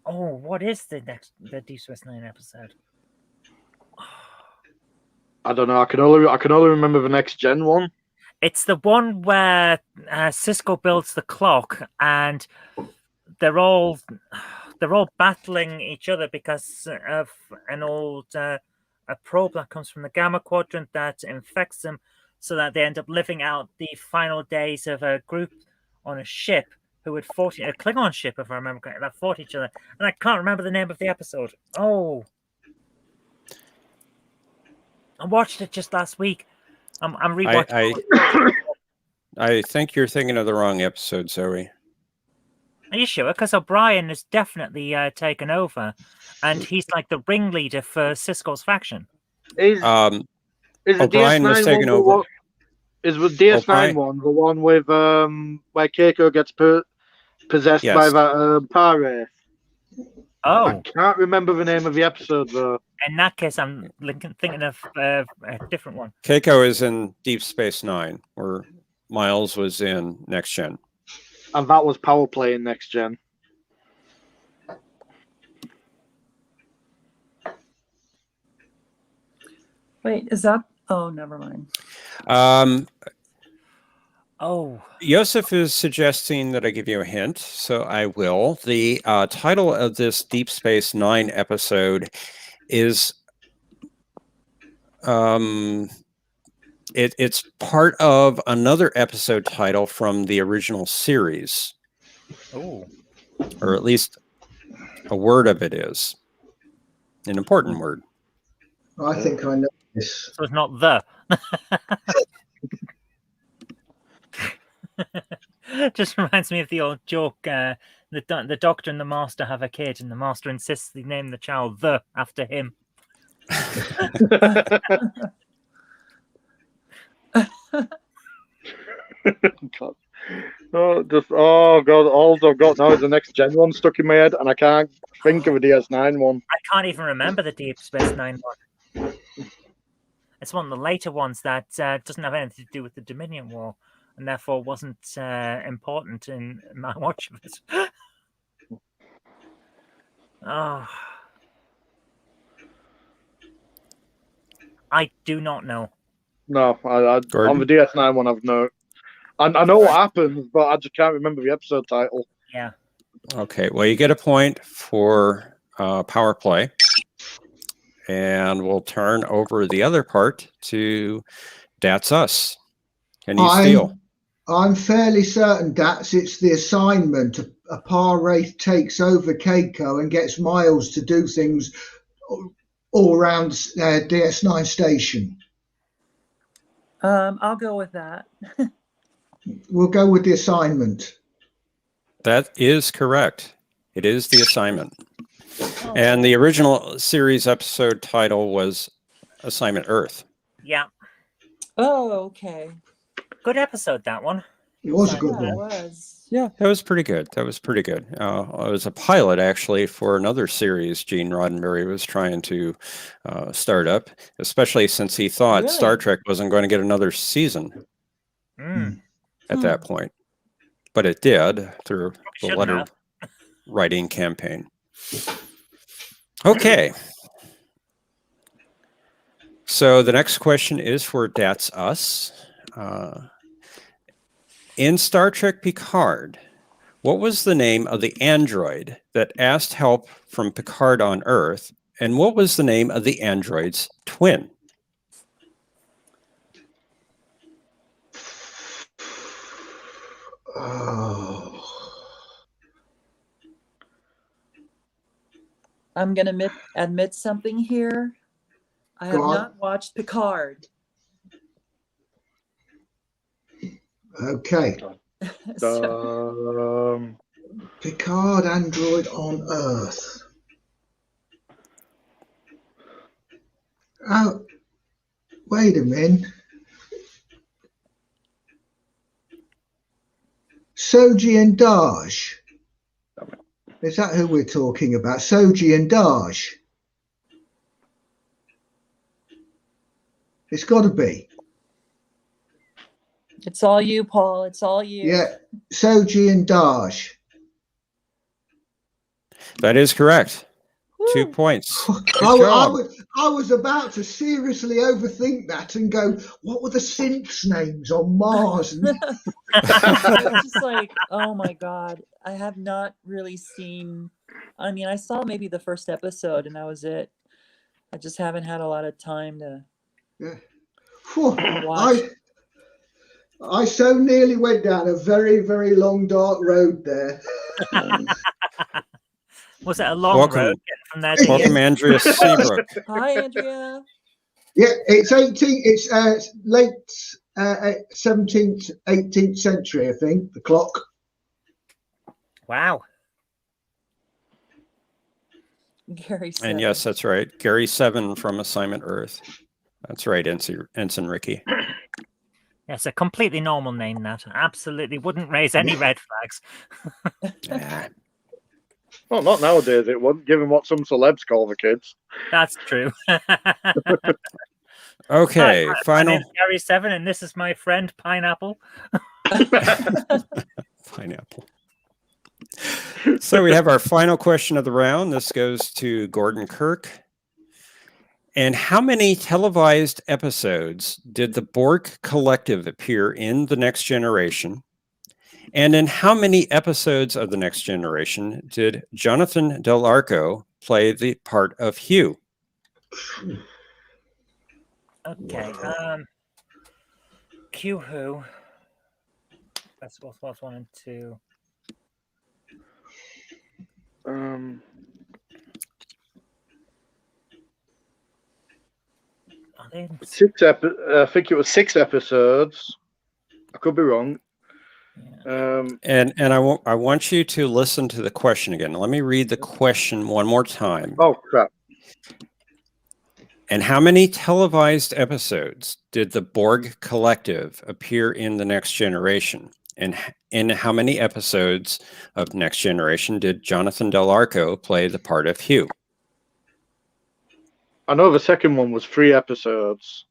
oh, what is the Deep Space Nine episode? I don't know. I can only remember the Next Gen one. It's the one where Cisco builds the clock, and they're all battling each other because of an old a probe that comes from the Gamma Quadrant that infects them, so that they end up living out the final days of a group on a ship who had fought a Klingon ship, if I remember correctly, that fought each other. And I can't remember the name of the episode. Oh, I watched it just last week. I'm rewatching. I think you're thinking of the wrong episode, Zoe. Are you sure? Because O'Brien is definitely taken over, and he's like the ringleader for Cisco's faction. Is the O'Brien was taken over. Is the DS9 one the one with where Keiko gets possessed by that Pare? Oh, I can't remember the name of the episode though. In that case, I'm thinking of a different one. Keiko is in Deep Space Nine, where Miles was in Next Gen. And that was Power Play in Next Gen. Wait, is that? Oh, never mind. Oh, Joseph is suggesting that I give you a hint, so I will. The title of this Deep Space Nine episode is it's part of another episode title from the original series. oh, Or at least a word of it is an important word. I think I know this. so it's not the. Just reminds me of the old joke. The Doctor and the Master have a kid, and the Master insists they name the child the after him. God. Oh God! All I've got now is the Next Gen one stuck in my head, and I can't think of a DS9 one. I can't even remember the Deep Space Nine one. It's one of the later ones that doesn't have anything to do with the Dominion War, and therefore wasn't important in my watch of it. Oh, I do not know. No, on Gordon? the DS9 one, I've no. I know what happens, but I just can't remember the episode title. Yeah. Okay, well, you get a point for power play. And we'll turn over the other part to That's Us. Can you steal? I'm fairly certain it's the assignment. A Par Wraith takes over Keiko and gets Miles to do things all around DS9 station. I'll go with that. We'll go with the assignment. That is correct. It is the assignment. Oh, And the original series episode title was Assignment Earth. Yeah. oh, okay. Good episode, that one. It was a good Yeah, it one. was. Yeah, that was pretty good. That was pretty good. It was a pilot, actually, for another series Gene Roddenberry was trying to start up, especially since he thought Really? Star Trek wasn't going to get another season Mm. at that point. But it did through the shouldn't letter have. writing campaign. Okay. So the next question is for That's Us. In Star Trek Picard, what was the name of the android that asked help from Picard on Earth? And what was the name of the android's twin? Oh. I'm going to admit something here. I have Go on. not watched Picard. Okay. So, Picard android on Earth. Oh, wait a minute. Soji and Daj. Is that who we're talking about? Soji and Daj. It's got to be. it's all you, Paul. It's all you. Yeah, Soji and Daj. That is correct. Woo. 2 points. I was about to seriously overthink that and go, what were the synths' names on Mars? I was just like, oh my God. I have not really seen. I mean, I saw maybe the first episode and that was it. I just haven't had a lot of time to Yeah. Phew, watch. I so nearly went down a very, very long, dark road there. Was it a long Welcome. road getting from there to Welcome, here? Andrea Seabrook. Hi, Andrea. Yeah, it's late 17th, 18th century, I think, the clock. Wow. Gary said. And yes, that's right. Gary 7 from Assignment Earth. That's right, Ensign Ricky. Yes, a completely normal name, that. Absolutely wouldn't raise any red flags. Ah, Well, not nowadays. It wouldn't, given what some celebs call the kids. That's true. okay, Hi, my final name's Gary 7, and this is my friend Pineapple. pineapple. So we have our final question of the round. This goes to Gordon Kirk. And how many televised episodes did the Borg Collective appear in The Next Generation? And in how many episodes of The Next Generation did Jonathan Del Arco play the part of Hugh? Okay. Q Who. That's what's 1 and 2. Are they in I think it was 6 episodes. I could be wrong. And I want you to listen to the question again. Let me read the question one more time. Oh crap! And how many televised episodes did the Borg Collective appear in The Next Generation? And in how many episodes of Next Generation did Jonathan Del Arco play the part of Hugh? I know the second one was 3 episodes.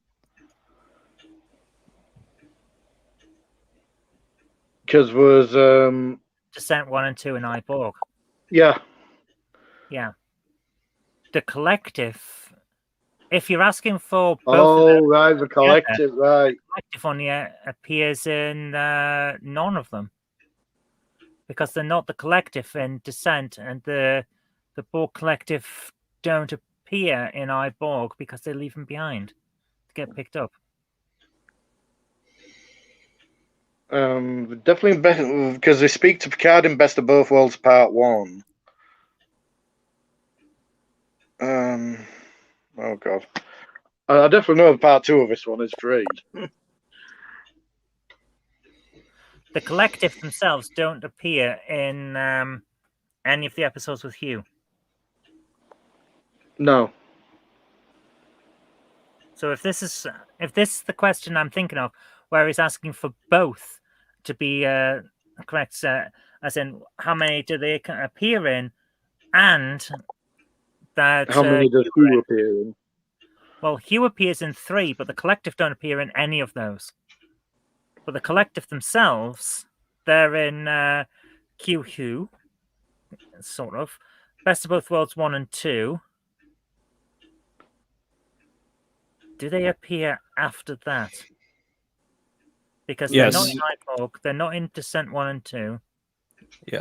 because was Descent 1 and 2 in Iborg. yeah. Yeah. The Collective. If you're asking for both of Oh them, right, the collective, right. the Collective only appears in none of them because they're not the Collective in Descent, and the Borg Collective don't appear in Iborg because they leave them behind to get picked up. Definitely because they speak to Picard in Best of Both Worlds Part 1. Oh god, I definitely know the Part 2 of this one is free. The Collective themselves don't appear in any of the episodes with Hugh. No. So if this is the question I'm thinking of, where he's asking for both to be correct, as in how many do they appear in, and that How many does Hugh appear in? well, Hugh appears in 3, but the Collective don't appear in any of those. But the Collective themselves, they're in Q Who, sort of. Best of Both Worlds 1 and 2. Do they appear after that? Because Yes. they're not in Iborg, they're not in Descent 1 and 2. Yeah,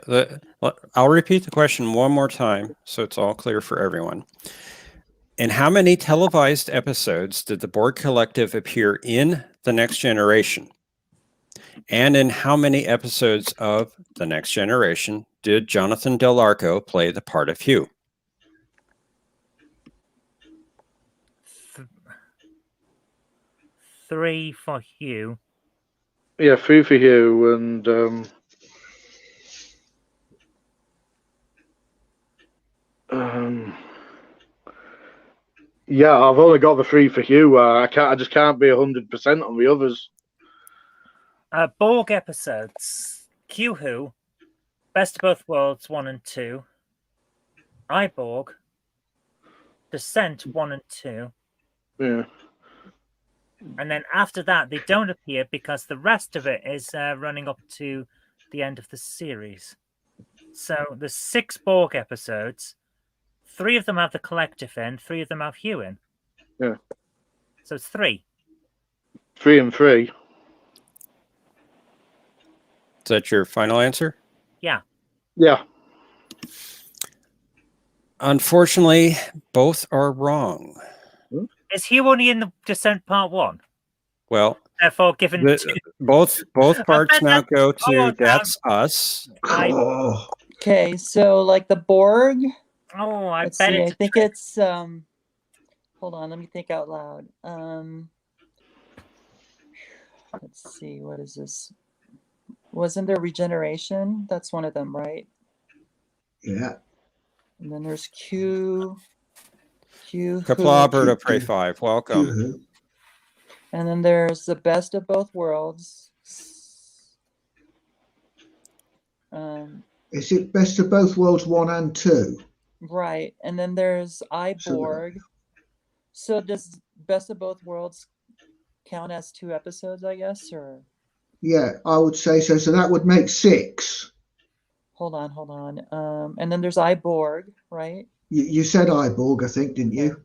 I'll repeat the question one more time so it's all clear for everyone. In how many televised episodes did the Borg Collective appear in The Next Generation? And in how many episodes of The Next Generation did Jonathan Del Arco play the part of Hugh? Th- 3 for Hugh. Yeah, 3 for Hugh, and yeah, I've only got the 3 for Hugh. I just can't be 100% on the others. Borg episodes. Q Who, Best of Both Worlds 1 and 2. Iborg, Descent 1 and 2. Yeah. And then after that, they don't appear because the rest of it is running up to the end of the series. So there's 6 Borg episodes. 3 of them have the Collective in, 3 of them have Hugh in. Yeah. So it's 3. 3 and 3. Is that your final answer? Yeah. Yeah. Unfortunately, both are wrong. Is Hugh only in the Descent Part 1? Well, Therefore, given both parts now go Oh, to That's Us. Oh, Okay, so like the Borg. Oh, I Let's bet see. I it's think it's hold on, let me think out loud. Let's see, what is this? Wasn't there Regeneration? That's one of them, right? yeah. And then there's Q. Kapla, Alberta, Prey 5. Welcome. Who? And then there's the Best of Both Worlds. Is it Best of Both Worlds 1 and 2? Right. And then there's Iborg. So does Best of Both Worlds count as 2 episodes, I guess? Or Yeah, I would say so. So that would make 6. hold on. And then there's Iborg, right? You said Iborg, I think, didn't you?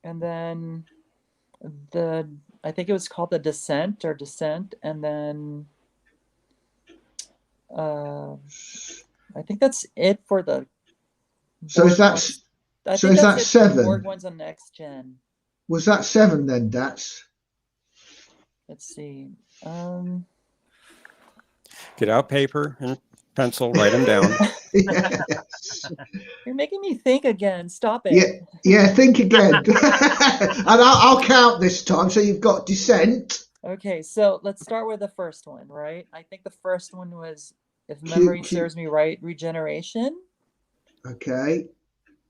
And then I think it was called the Descent, and then I think that's it for the So Borg is that ones. I so think is that's that it for the 7? Borg ones on Next Gen. Was that 7 then, Dats? Let's see. Get out paper and pencil, write them down. Yes. You're making me think again. Stop it. Yeah, think again. And I'll count this time. So you've got Descent. Okay, so let's start with the first one, right? I think the first one was, if memory serves me right, Regeneration. Okay.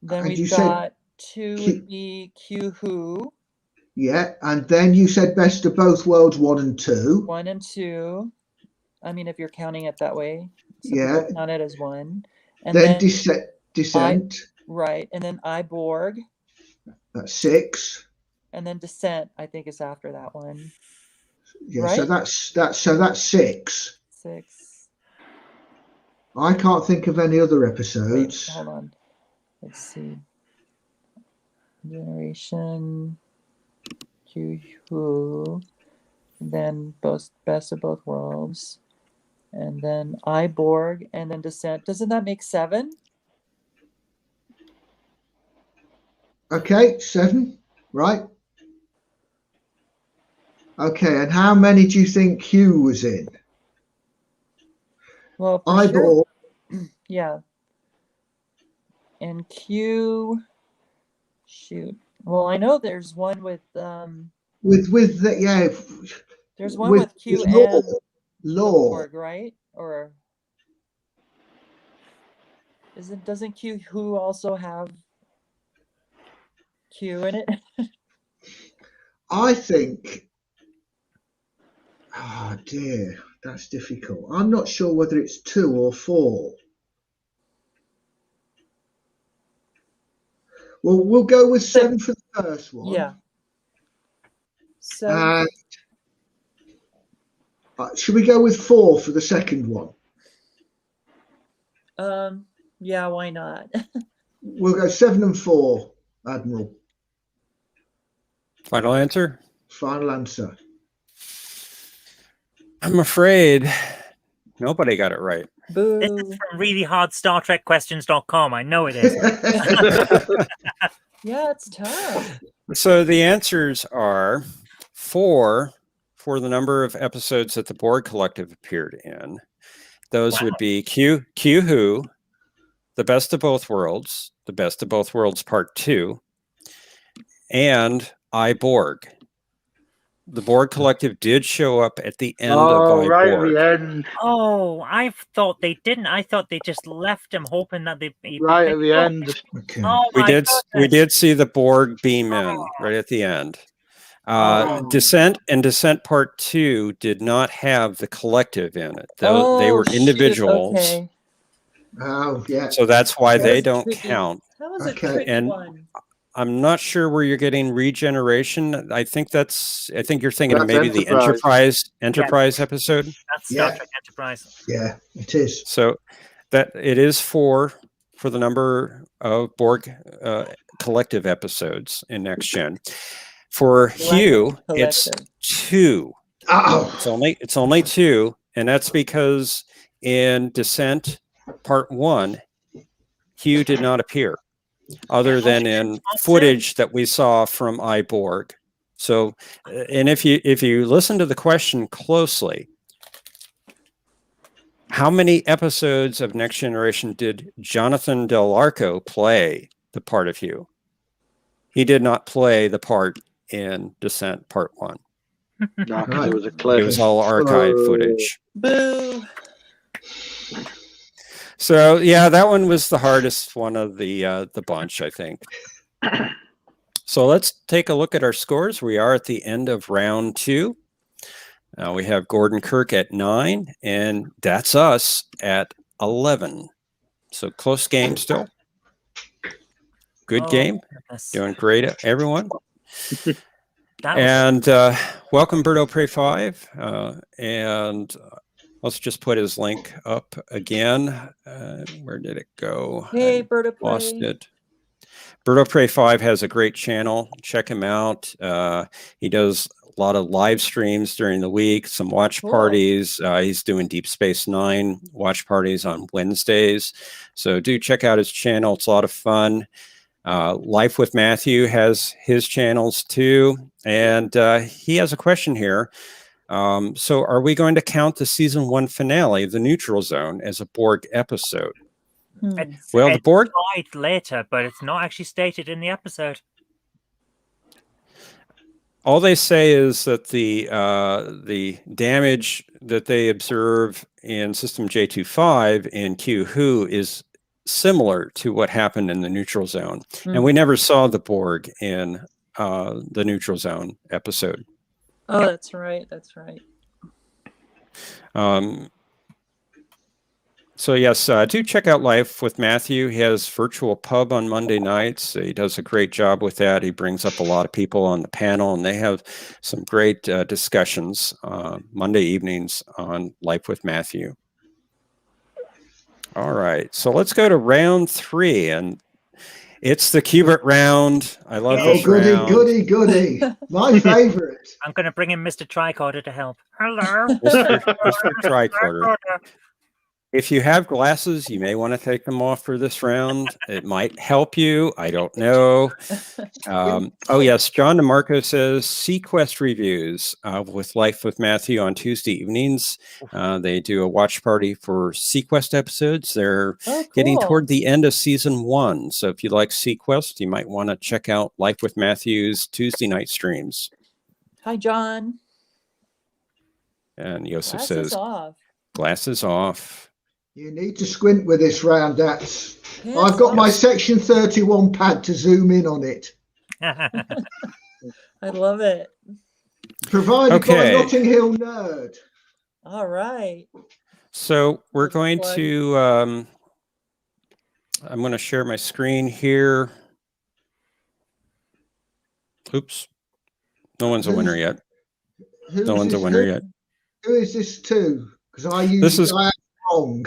Then And you we've said got 2 Q- would be Q Who, Yeah. And then you said Best of Both Worlds 1 and 2. 1 and 2. I mean, if you're counting it that way. Some Yeah. people count it as 1. And Then then Descent. right, and then Iborg, That's 6. and then Descent, I think, is after that one. Yeah. So Right? that's 6. 6. I can't think of any other Wait, episodes. hold on. Let's see. Generation Q Who, then Best of Both Worlds, and then Iborg, and then Descent. Doesn't that make 7? Okay, 7, right? Okay, and how many do you think Hugh was in? Well, for sure. Eyeball. Yeah. And Q. Shoot. Well, I know there's one with With the there's one with Q with and the Law. Borg, right? Or doesn't Q Who also have Q in it? I think. Oh dear, that's difficult. I'm not sure whether it's 2 or 4. Well, we'll go with 7 for the first one. Yeah. So And should we go with 4 for the second one? yeah, why not? We'll go 7 and 4, Admiral. Final answer? Final answer. I'm afraid nobody got it right. Boo. This is from really hard StarTrekQuestions.com. I know it is. Yeah, it's tough. So the answers are 4 for the number of episodes that the Borg Collective appeared in. Those would be Q Who, The Best of Both Worlds, The Best of Both Worlds Part 2, and Iborg. The Borg Collective did show up at the end of Iborg. Right at the end. Oh, I thought they didn't. I thought they just left him, hoping that they Right at the end. Okay. Oh We my did goodness. see the Borg beam in right at the end. Descent and Descent Part 2 did not have the collective in it. They were shoot, individuals. Okay. Oh, yeah. So that's why That they was don't tricky. count. That was a Okay. tricky And one. I'm not sure where you're getting regeneration. I think you're thinking of That's maybe the Enterprise episode. That's Yeah. Star Trek Enterprise. Yeah, it is. So that it is 4 for the number of Borg collective episodes in Next Gen. For Hugh, it's Collective. 2. Oh, It's only 2, and that's because in Descent Part 1, Hugh did not appear, other than in footage that we saw from Iborg. So, and if you listen to the question closely, how many episodes of Next Generation did Jonathan Del Arco play the part of Hugh? He did not play the part in Descent Part 1. No, 'cause Right. it was a It clip. was all archive footage. Boo. So yeah, that one was the hardest one of the bunch, I think. So let's take a look at our scores. We are at the end of round 2. We have Gordon Kirk at 9, and that's us at 11. So close game still. Good Oh, game. goodness. Doing great, everyone. That was And welcome, Berto Prey 5. And let's just put his link up again. Where did it go? Hey, I Bird of lost Prey. it. Berto Prey 5 has a great channel. Check him out. He does a lot of live streams during the week, some watch Cool. parties. He's doing Deep Space Nine watch parties on Wednesdays. So do check out his channel. It's a lot of fun. Life with Matthew has his channels too. And he has a question here. So are we going to count the season 1 finale of The Neutral Zone as a Borg episode? it's, Well, the it's Borg implied later, but it's not actually stated in the episode. all they say is that the damage that they observe in System J25 in Q Who is similar to what happened in the Neutral Zone. And we never saw the Borg in the Neutral Zone episode. Oh, that's right. That's right. So yes, do check out Life with Matthew. He has virtual pub on Monday nights. He does a great job with that. He brings up a lot of people on the panel, and they have some great discussions Monday evenings on Life with Matthew. All right, so let's go to round 3, and it's the Q*bert round. I love Oh, this goody, round. goody. My favorite. I'm going to bring in Mr. Tricorder to help. Hello. Mr. Tricorder. If you have glasses, you may want to take them off for this round. It might help you. I don't know. Oh, yes. John DeMarco says Sequest reviews with Life with Matthew on Tuesday evenings. They do a watch party for Sequest episodes. They're getting toward the end of season 1. So if you like Sequest, you might want to check out Life with Matthew's Tuesday night streams. Hi, John. And Yosef Glasses says, off. glasses off. You need to squint with this round, Dats. Yes, I've got my yes. section 31 pad to zoom in on it. I love it. Provided Okay. by Notting Hill Nerd. All right. So we're Little going plug. to, I'm going to share my screen here. Oops. No one's a winner yet. Who's No one's a this winner to? yet. Who is this to? Because I use This is- I am wrong.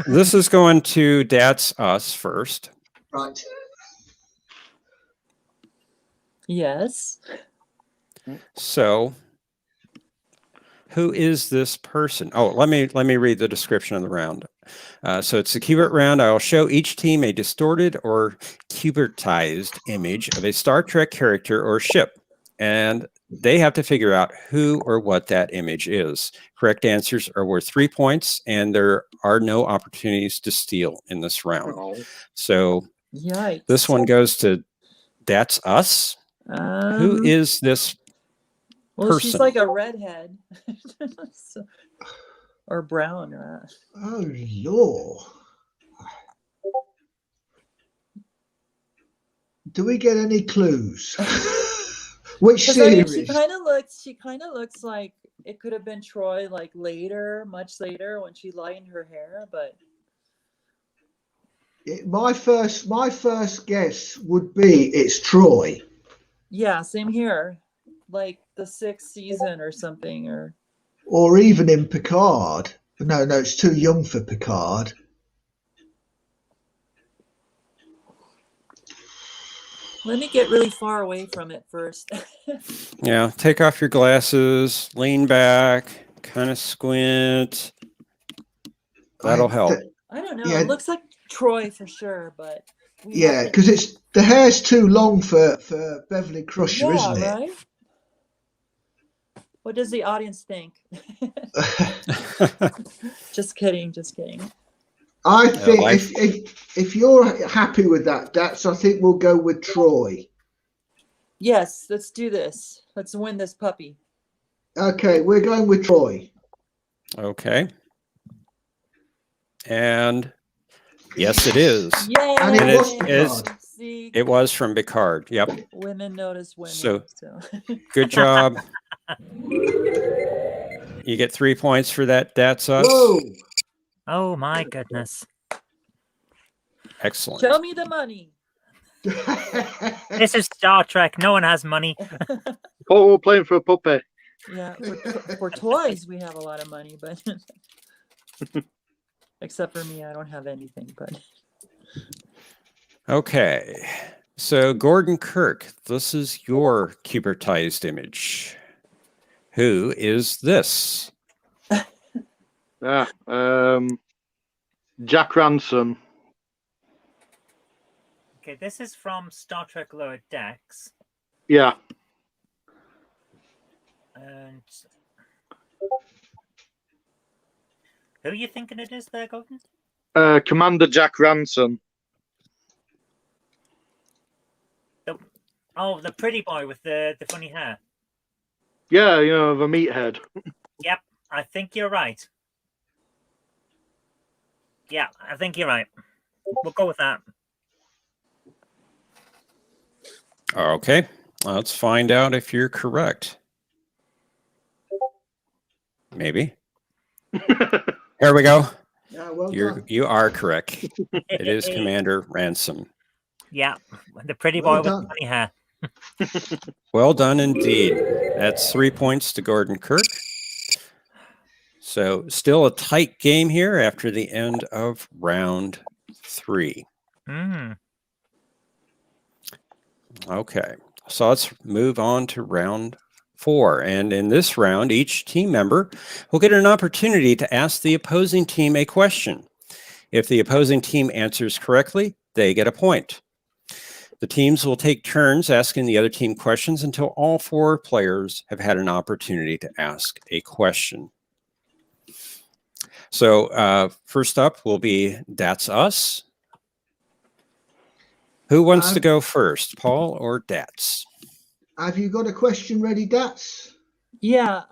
This is going to That's Us first. Right. Yes. So who is this person? Oh, let me read the description of the round. So it's the Q*bert round. I will show each team a distorted or Q*bertized image of a Star Trek character or ship, and they have to figure out who or what that image is. Correct answers are worth 3 points, and there are no opportunities to steal in this round. So Yikes. this one goes to That's Us. Who is this? Well, she's person? like a redhead. So- or brown. Oh, Lord. Do we get any clues? Which 'Cause, I mean, series? she kind of looks like it could have been Troy, like later, much later, when she lightened her hair. But My first guess would be it's Troy. yeah, same here. Like the 6th season or something. Or even in Picard. No, it's too young for Picard. Let me get really far away from it first. Yeah, take off your glasses, lean back, kind of squint. That'll help. I don't know. Yeah. It looks like Troy for sure, but we Yeah, haven't- because it's the hair's too long for Beverly Crusher, yeah, isn't it? right? What does the audience think? Just kidding. I think life- if you're happy with that, I think we'll go with Troy. Yes, let's do this. Let's win this puppy. Okay, we're going with Troy. Okay. And yes, it is. Yay! And it was Picard. See, It was from Picard. Yep. women notice women. So- Good job. You get 3 points for that. That's Us. Whoa! Oh my goodness. Excellent. Show me the money. This is Star Trek. No one has money. Oh, we're playing for a puppy. Yeah, for toys we have a lot of money, but except for me, I don't have anything. But Okay. So Gordon Kirk, this is your Q*bertized image. Who is this? Yeah. Jack Ransom. Okay, this is from Star Trek Lower Decks. Yeah. And who are you thinking it is there, Gordon? Commander Jack Ransom. Oh, the pretty boy with the funny hair. Yeah, you know, the meathead. Yep, I think you're right. Yeah, I think you're right. We'll go with that. Okay. Let's find out if you're correct. Maybe. Here we go. Yeah, well done. You are correct. It is Commander Ransom. Yeah, the pretty Well boy with done. funny hair. Well done indeed. That's 3 points to Gordon Kirk. So still a tight game here after the end of round 3. Mm. Okay, so let's move on to round 4. And in this round, each team member will get an opportunity to ask the opposing team a question. If the opposing team answers correctly, they get a point. The teams will take turns asking the other team questions until all 4 players have had an opportunity to ask a question. So first up will be That's Us. Who wants to go first, Paul or Dats? Have you got a question ready, Dats? Yeah.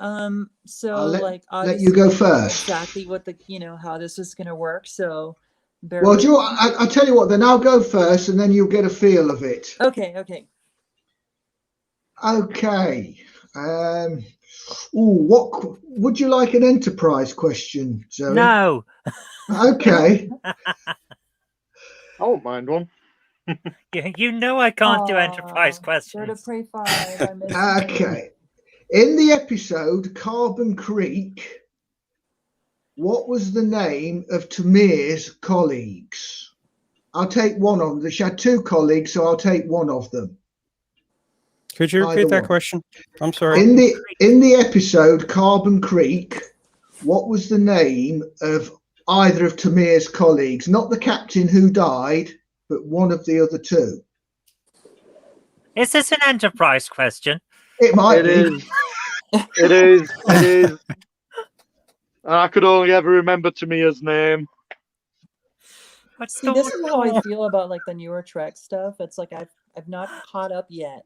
So I'll let you obviously go I don't know first. exactly what how this is going to work. So bear Well, with me. I'll tell you what, then I'll go first and then you'll get a feel of it. Okay. Okay. What would you like an enterprise question, Zoe? No. Okay. I won't mind one. You know I can't do enterprise Bird of questions. Prey 5. I missed it. Okay. In the episode Carbon Creek, what was the name of Tamir's colleagues? I'll take one of them. She had 2 colleagues, so I'll take one of them. Could you repeat Either that one. question? I'm sorry. In the episode Carbon Creek, what was the name of either of Tamir's colleagues? Not the captain who died, but one of the other 2. Is this an enterprise question? It might It be. is. It is. It is. And I could only ever remember Tamiya's name. See, this is how I feel about like the newer Trek stuff. It's like I've not caught up yet.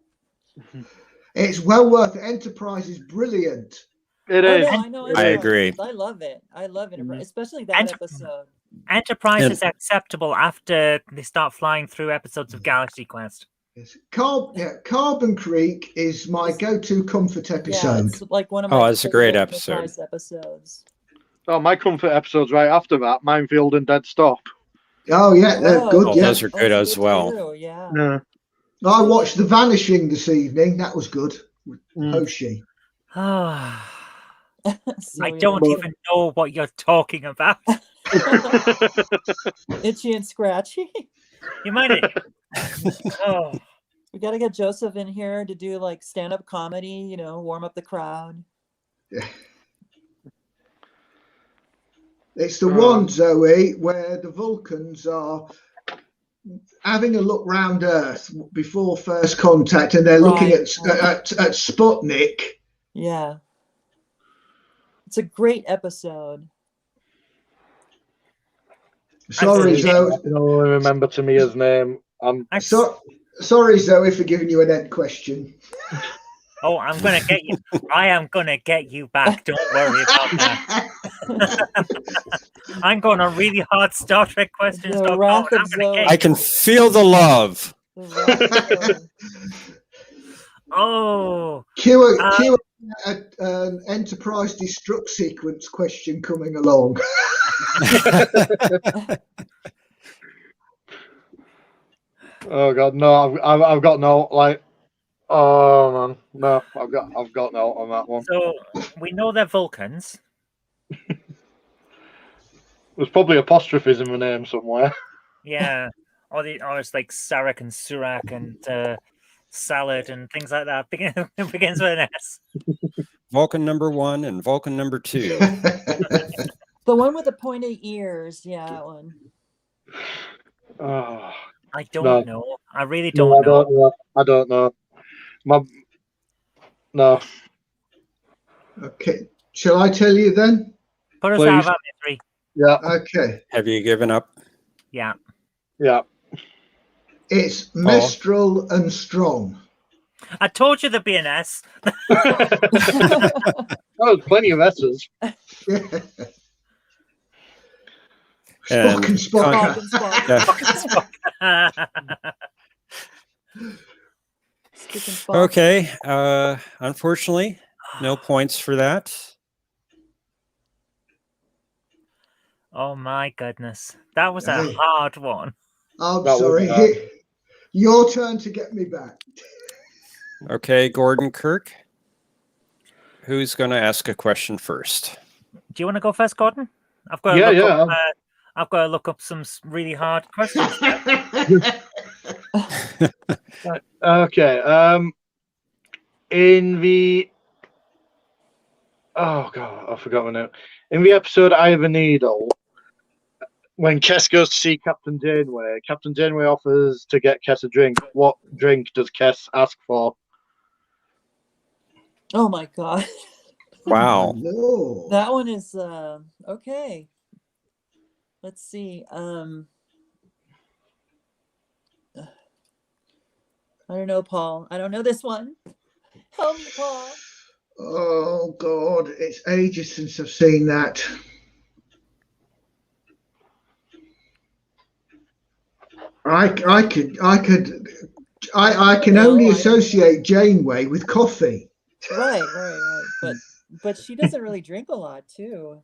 It's well worth it. Enterprise is brilliant. It Oh, is. no, I know. I agree. I love it. I love Enterprise, Mhm. especially that episode. Enterprise And- is acceptable after they start flying through episodes of Galaxy Quest. Yes. Carbon Creek is my go-to comfort Yeah, episode. it's like one of Oh, my it's a great favorite episode. Enterprise episodes. Oh, my comfort episode's right after that. Minefield and Dead Stop. Oh yeah, they're Oh, good. Oh, Yeah, those are good as well. too, yeah. Yeah. I watched The Vanishing this evening. That was good. With Mm. Hoshi. I So, yeah. don't even know what you're talking about. Itchy and Scratchy. You might. Oh, We got to get Joseph in here to do like stand-up comedy, warm up the crowd. It's the one, Zoe, where the Vulcans are having a look round Earth before first contact, and they're looking at Sputnik. Yeah. It's a great episode. Sorry, Zoe. I can only remember Tamiya's name. Sorry, Zoe, for giving you an end question. Oh, I'm gonna get you. I am gonna get you back. Don't worry about that. I'm going on really hard Star Trek questions. The Doc, Wrath and I'm of gonna Zoe. I can feel the love. The Wrath of Zoe. Oh, Cue an Enterprise destruct sequence question coming along. Oh God, no! I've got no like. Oh man, no! I've got no on that one. so we know they're Vulcans. There's probably apostrophes in the name somewhere. Yeah, or it's like Sarek and Surak and Salad and things like that. It begins with an S. Vulcan number 1 and Vulcan number 2. The one with the pointed ears. Yeah, that one. Oh, I don't No. know. I really no, don't know. I don't know. No. Okay. Shall I tell you then? Put us Please. out of our misery. Yeah. Okay. Have you given up? Yeah. Yeah. It's Mestral and Strong. I told you there'd be an S. Oh, there's plenty of S's. And Spock and Spock. Spock and Spock. Yeah. Stick and Spock. Okay. Unfortunately, no points for that. Oh my goodness. That was a Hey. hard one. I'm That was sorry. hard. Your turn to get me back. Okay, Gordon Kirk. Who's going to ask a question first? Do you want to go first, Gordon? I've got to Yeah, look yeah. up. I've got to look up some really hard questions. Okay. In the oh god, I forgot my name. In the episode "I Have a Needle," when Kess goes to see Captain Janeway offers to get Kess a drink. What drink does Kess ask for? Oh my god. Wow. No. That one is okay. Let's see. I don't know, Paul. I don't know this one. Help me, Paul. Oh God, it's ages since I've seen that. I can No, only I- associate Janeway with coffee. Right. But she doesn't really drink a lot too.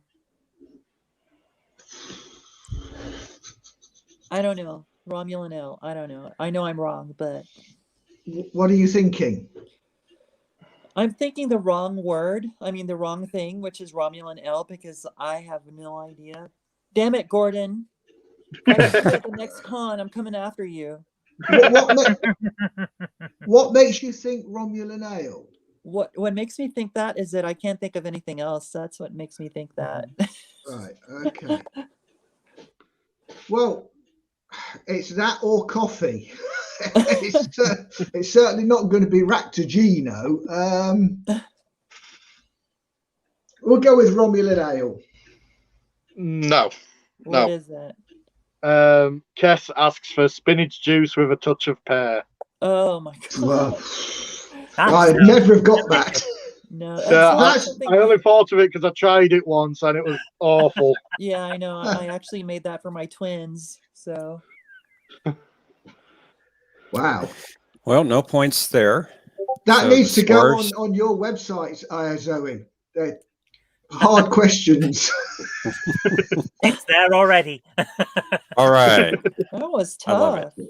I don't know. Romulan L. I don't know. I know I'm wrong, but What are you thinking? I'm thinking the wrong word. I mean the wrong thing, which is Romulan L, because I have no idea. Damn it, Gordon. If I see you at the next con, I'm coming after you. What makes you think Romulan ale? What makes me think that is that I can't think of anything else. That's what makes me think that. Right. Okay. Well, it's that or coffee. It's certainly not going to be Ractogino. We'll go with Romulan ale. No. What is that? Kess asks for spinach juice with a touch of pear. Oh my god. Well, That's I'd never have got that. No, So that's I something. only thought of it because I tried it once and it was awful. Yeah, I know. I actually made that for my twins. So Wow. Well, no points there. That So needs the to go scores- on your website, Zoe. They're hard questions. it's there already. All right. that was I love tough.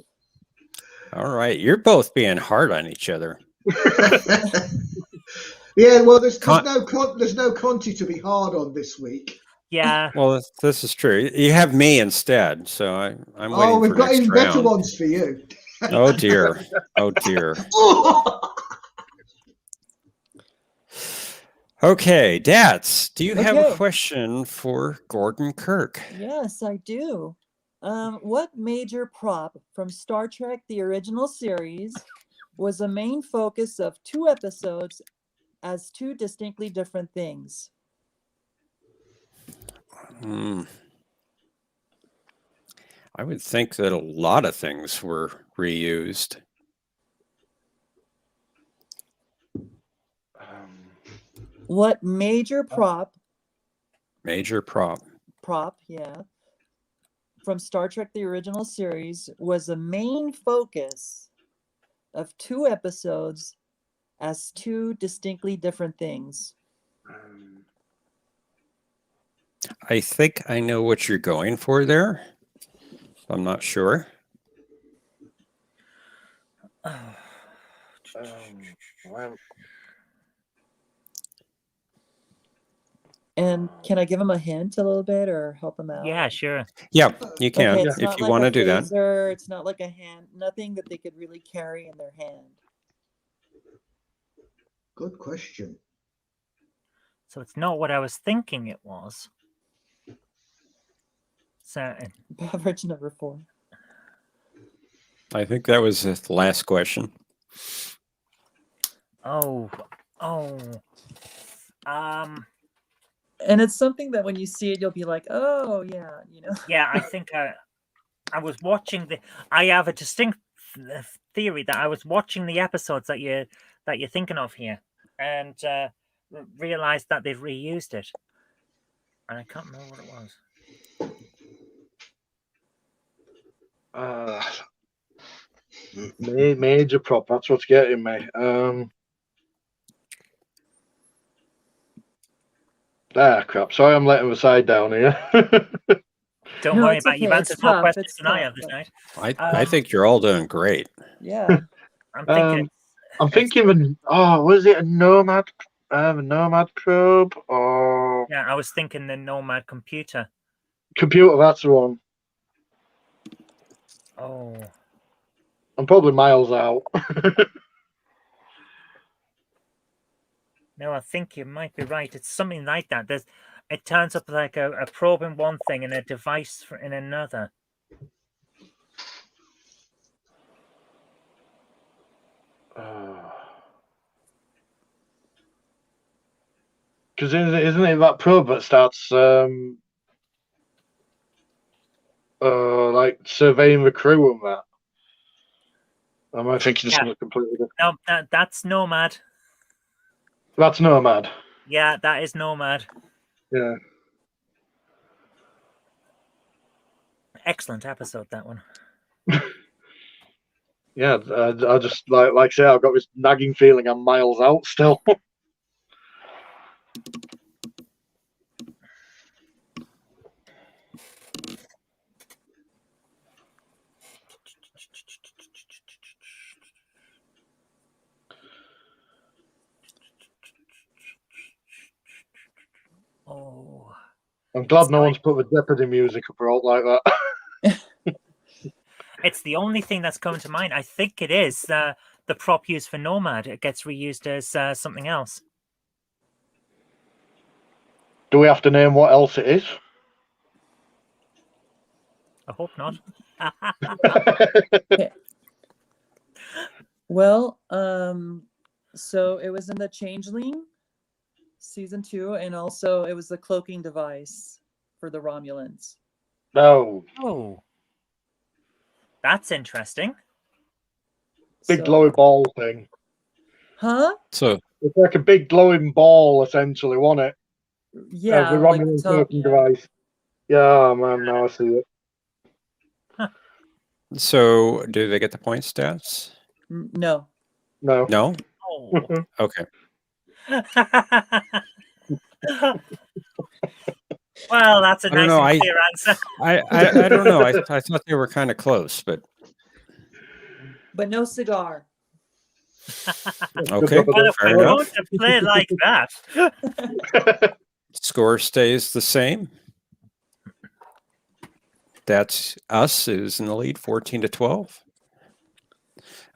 All right. You're both being hard on each other. Yeah, well, there's Con- no Conti to be hard on this week. Yeah. Well, this is true. You have me instead, so I'm waiting Oh, we've for got next even better round. ones for you. Oh dear. Oh dear. Okay, Dats, do you have a Okay. question for Gordon Kirk? Yes, I do. What major prop from Star Trek, the original series, was the main focus of 2 episodes as 2 distinctly different things? I would think that a lot of things were reused. What major prop, Major prop. yeah, from Star Trek, the original series, was the main focus of 2 episodes as 2 distinctly different things? I think I know what you're going for there. I'm not sure. And can I give him a hint a little bit or help him out? Yeah, sure. Yeah, you can Okay, it's if not you like want a to do that. phaser, it's not like a hand, nothing that they could really carry in their hand. Good question. So it's not what I was thinking it was. So Beverage number 4. I think that was the last question. oh. And it's something that when you see it, you'll be like, oh yeah, you know. Yeah, I think I was watching I have a distinct theory that I was watching the episodes that you're thinking of here, and realized that they've reused it, and I can't remember what it was. Major prop. That's what's getting me. Crap. Sorry, I'm letting the side down here. Don't No, worry it's about it. You've okay. answered It's more tough. questions It's than I tough, have this but- night. I think you're all doing great. Yeah. I'm thinking. I'm thinking of was it a nomad probe or Yeah, I was thinking the Nomad computer. computer? That's the one. Oh, I'm probably miles out. no, I think you might be right. It's something like that. It turns up like a probe in one thing and a device in another. Because isn't it that probe that starts like surveying the crew and that? Am I thinking Yeah. something completely different? No, that's Nomad. That's Nomad. Yeah, that is Nomad. Yeah. Excellent episode, that one. Yeah, I just like I say, I've got this nagging feeling I'm miles out still. Oh, I'm glad no one's put the Jeopardy music up or out like that. it's the only thing that's coming to mind. I think it is the prop used for Nomad. It gets reused as something else. Do we have to name what else it is? I hope not. Well, so it was in the Changeling season 2, and also it was the cloaking device for the Romulans. No, Oh, that's interesting. big So- glowing ball thing. Huh? So It's like a big glowing ball, essentially, wasn't it? Yeah. the like Romulan top, cloaking yeah. device. Yeah, man, now I see it. so do they get the point stats? No. No. No. Oh. Okay. Well, that's a I don't nice know, and clear answer. I don't know. I thought they were kind of close, but But no cigar. okay. Well, if Fair we're enough. going to play like that, Score stays the same. That's us who's in the lead, 14-12.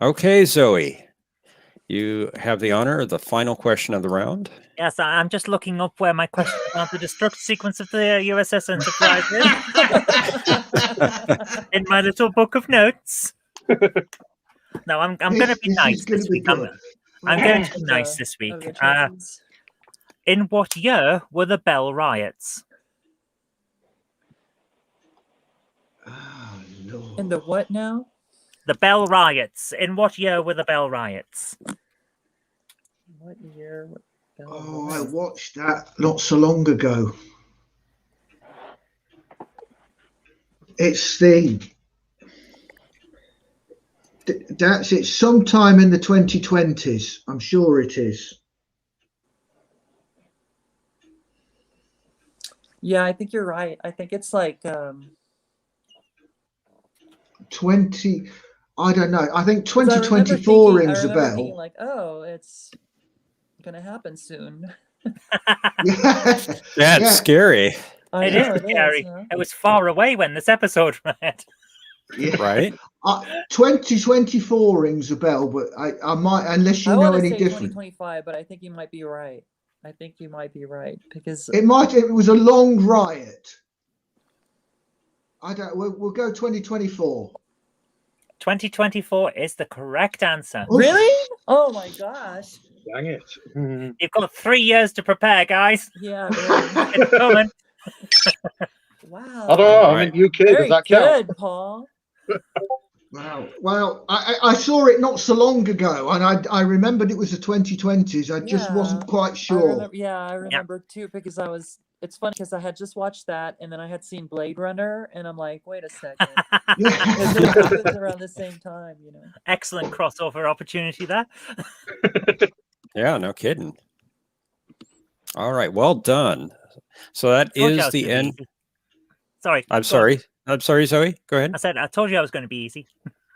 Okay, Zoe, you have the honor of the final question of the round. yes, I'm just looking up where my question about the destruct sequence of the USS Enterprise is in my little book of notes. No, I'm going to be This nice is gonna this be week. good. I'm going to be Of nice the- this of week. the choices. In what year were the Bell riots? Oh, Lord. And the what now? The Bell riots. In what year were the Bell riots? What year? What Oh, I watched that not so long ago. It's that's it. Sometime in the 2020s. I'm sure it is. Yeah, I think you're right. I think it's like 20. I don't know. I think 'cause I remember 2024 thinking- rings a I remember thinking bell. like, oh, it's gonna happen soon. Yeah. That's Yeah. scary, I It know is scary. huh? It was far away when this episode ran. Yeah. right? 2024 rings a bell, but I might, unless you I know want to any say different. 2025, but I think you might be right. I think you might be right because It was a long riot. I don't, we'll go 2024. 2024 is the correct answer. Oof. really? Oh my gosh! Dang it. Mm. You've got 3 years to prepare, guys. Yeah, really. It's coming. Wow. I don't know. Alright. I'm in UK. Very Does that count? good, Paul. Wow. Well, I saw it not so long ago, and I remembered it was the 2020s. I just Yeah. wasn't quite I sure. remember, I remember too because it's funny because I had just watched that and then I had seen Blade Runner and I'm like, wait a second. Because it happens around the same time, you know. Excellent crossover opportunity there. Yeah, no kidding. All right, well done. So that Told you I is was the gonna be end. easy. Sorry. I'm go on. sorry. I'm sorry, Zoe. Go ahead. I said I told you I was going to be easy,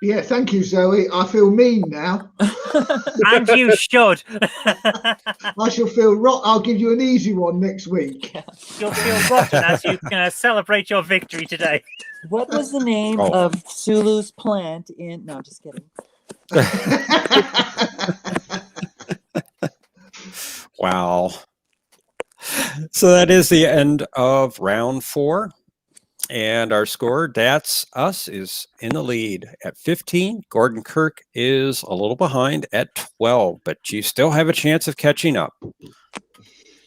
Yeah, thank you, Zoe. I feel mean now. and you should. I shall feel I'll give you an easy one next week. You'll feel rotten as you celebrate your victory today. What was the name Oh. of Sulu's plant in? No, just kidding. Wow. So that is the end of round 4. And our score, That's Us, is in the lead at 15. Gordon Kirk is a little behind at 12, but you still have a chance of catching up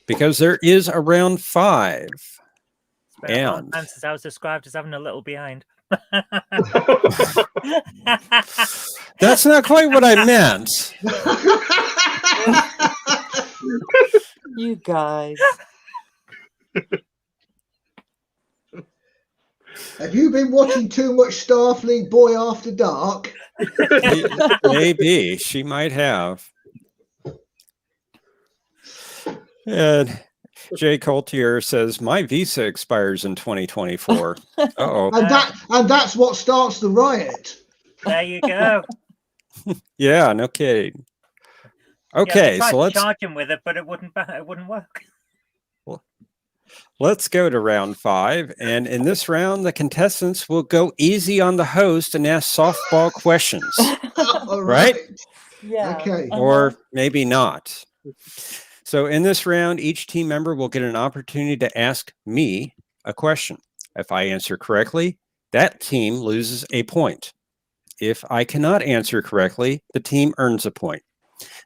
because there is a round 5. And Since I was described as having a little behind. that's not quite what I meant. You guys. Have you been watching too much Starfleet Boy After Dark? Maybe she might have. And Jay Coltier says my visa expires in 2024. Uh-oh. And that's what starts the riot. There you go. Yeah, no kidding. Yeah, Okay, they tried so to let's charge him with it, but it wouldn't work. let's go to round 5. And in this round, the contestants will go easy on the host and ask softball questions, All right? Yeah. Okay. Or maybe not. So in this round, each team member will get an opportunity to ask me a question. If I answer correctly, that team loses a point. If I cannot answer correctly, the team earns a point.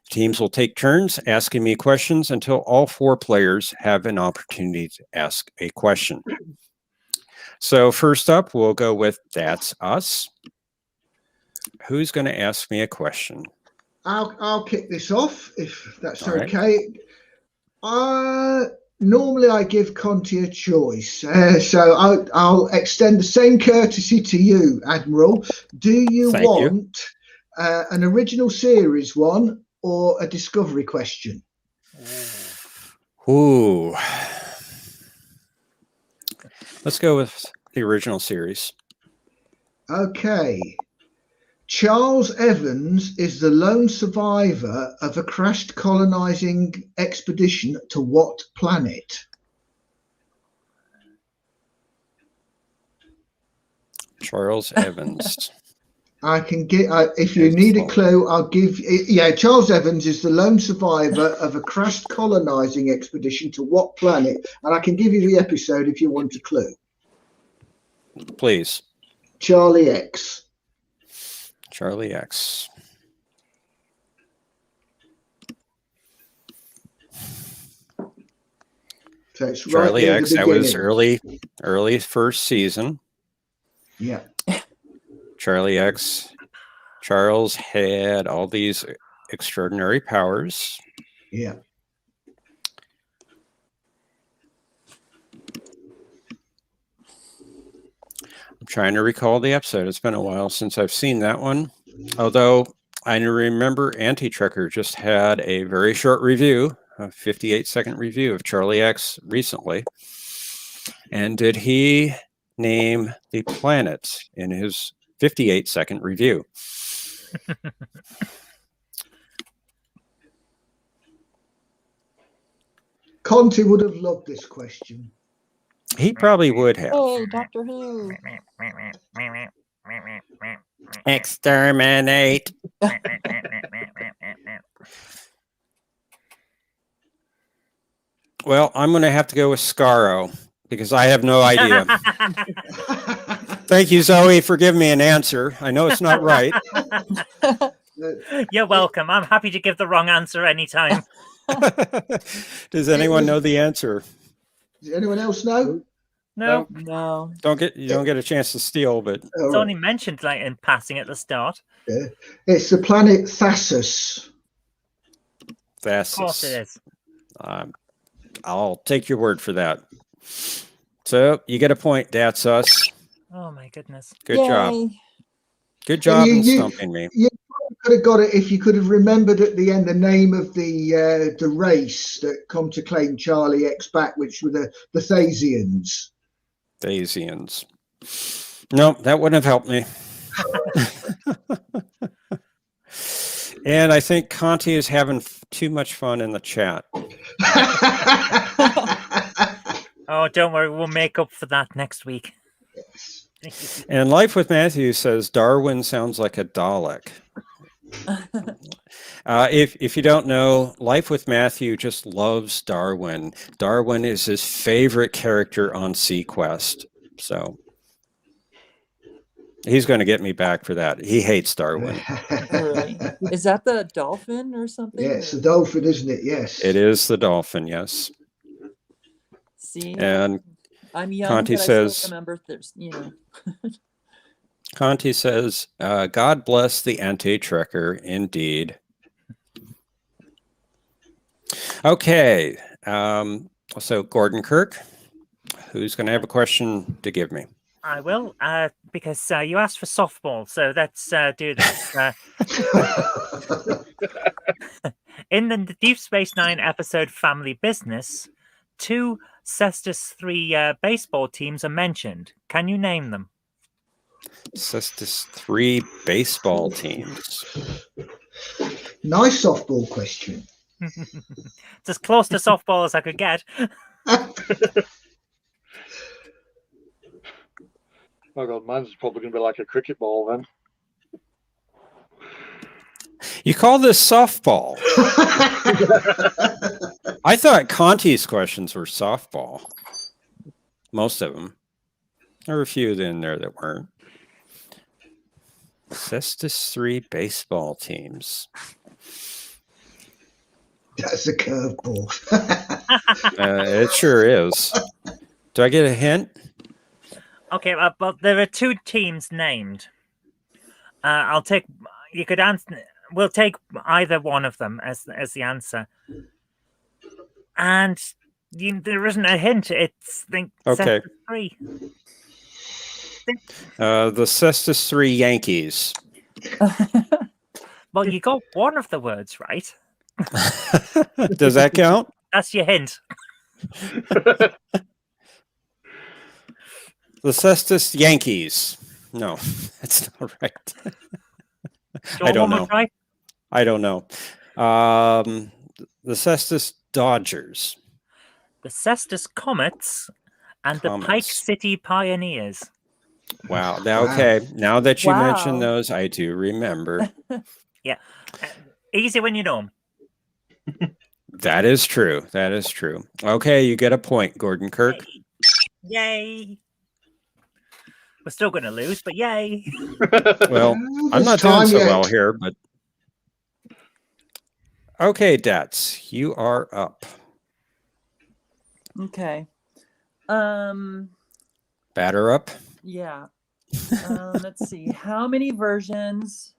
Teams will take turns asking me questions until all 4 players have an opportunity to ask a question. So first up, we'll go with That's Us. Who's going to ask me a question? I'll kick this off if that's All right. okay. Normally I give Conti a choice, so I'll extend the same courtesy to you, Admiral. Do you Thank you. want an original series one or a discovery question? Ooh. Let's go with the original series. Okay. Charles Evans is the lone survivor of a crashed colonizing expedition to what planet? Charles Evans. I can get, if you need a clue, I'll give, yeah, Charles Evans is the lone survivor of a crashed colonizing expedition to what planet? And I can give you the episode if you want a clue. Please. Charlie X. Charlie X. So it's Charlie right near X, the that was beginning. early first season. Yeah. Charlie X. Charles had all these extraordinary powers. Yeah. I'm trying to recall the episode. It's been a while since I've seen that one. Although I remember Anti-Trekker just had a very short review, a 58-second review of Charlie X recently. And did he name the planet in his 58-second review? Conti would have loved this question. He probably would have. Hey, Doctor Who. Exterminate. Well, I'm going to have to go with Scarro because I have no idea. Thank you, Zoe, for giving me an answer. I know it's not right. You're welcome. I'm happy to give the wrong answer anytime. Does anyone know the answer? Does anyone else know? No, No. You don't get a chance to steal, but All it's right. only mentioned like in passing at the start. It's the planet Thasus. that's Of course it is. I'll take your word for that. So you get a point. That's us. Oh my goodness. Good job. Yay. Good job in you- stumping me. You could have got it if you could have remembered at the end the name of the race that come to claim Charlie X back, which were the Thasians. The Asians. No, that wouldn't have helped me. And I think Conti is having too much fun in the chat. Oh, don't worry. We'll make up for that next week. And Life with Matthew says Darwin sounds like a Dalek. If you don't know, Life with Matthew just loves Darwin. Darwin is his favorite character on SeaQuest. So he's going to get me back for that. He hates Darwin. Really? Is that the dolphin or something? Yeah, it's the dolphin, isn't it? Yes. It is the dolphin, yes. See, And I'm young, Conti but I says- still remember there's, Conti says, God bless the anti-trekker, indeed. Okay, so Gordon Kirk, who's going to have a question to give me? I will, because you asked for softball, so let's do this. In the Deep Space Nine episode Family Business, 2 Cestus 3 baseball teams are mentioned. Can you name them? Cestus 3 baseball teams. Nice softball question. It's as close to softball as I could get. Oh god, mine's probably going to be like a cricket ball then. You call this softball? I thought Conti's questions were softball. Most of them. There were a few in there that weren't. Cestus 3 baseball teams. That's a curveball. It sure is. Do I get a hint? Okay, but there are 2 teams named. I'll take. You could answer. We'll take either one of them as the answer. And there isn't a hint. It's Okay. Cestus 3. The Cestus 3 Yankees. Well, you got one of the words right. Does that count? That's your hint. The Cestus Yankees. No, that's not right. Do I you don't want one more know. try? I don't know. The Cestus Dodgers. The Cestus Comets and the Pike Comets. City Pioneers. Wow. Now, okay. Now that you Wow. mention those, I do remember. Easy when you know them. That is true. That is true. Okay, you get a point, Gordon Kirk. Yay! We're still going to lose, but yay! Well, I'm There's not doing time so yet. well here, but okay, Dats, you are up. Okay. Batter up. Yeah. Let's see. How many versions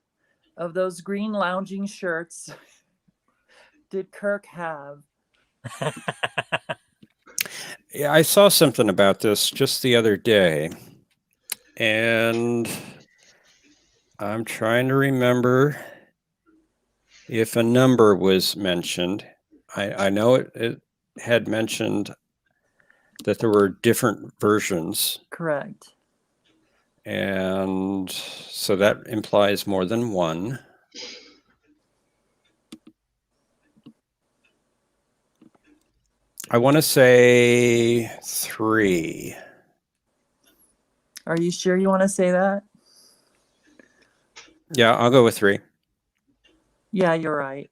of those green lounging shirts did Kirk have? Yeah, I saw something about this just the other day, and I'm trying to remember if a number was mentioned. I know it had mentioned that there were different versions, Correct. and so that implies more than one. I want to say 3. Are you sure you want to say that? Yeah, I'll go with 3. Yeah, you're right.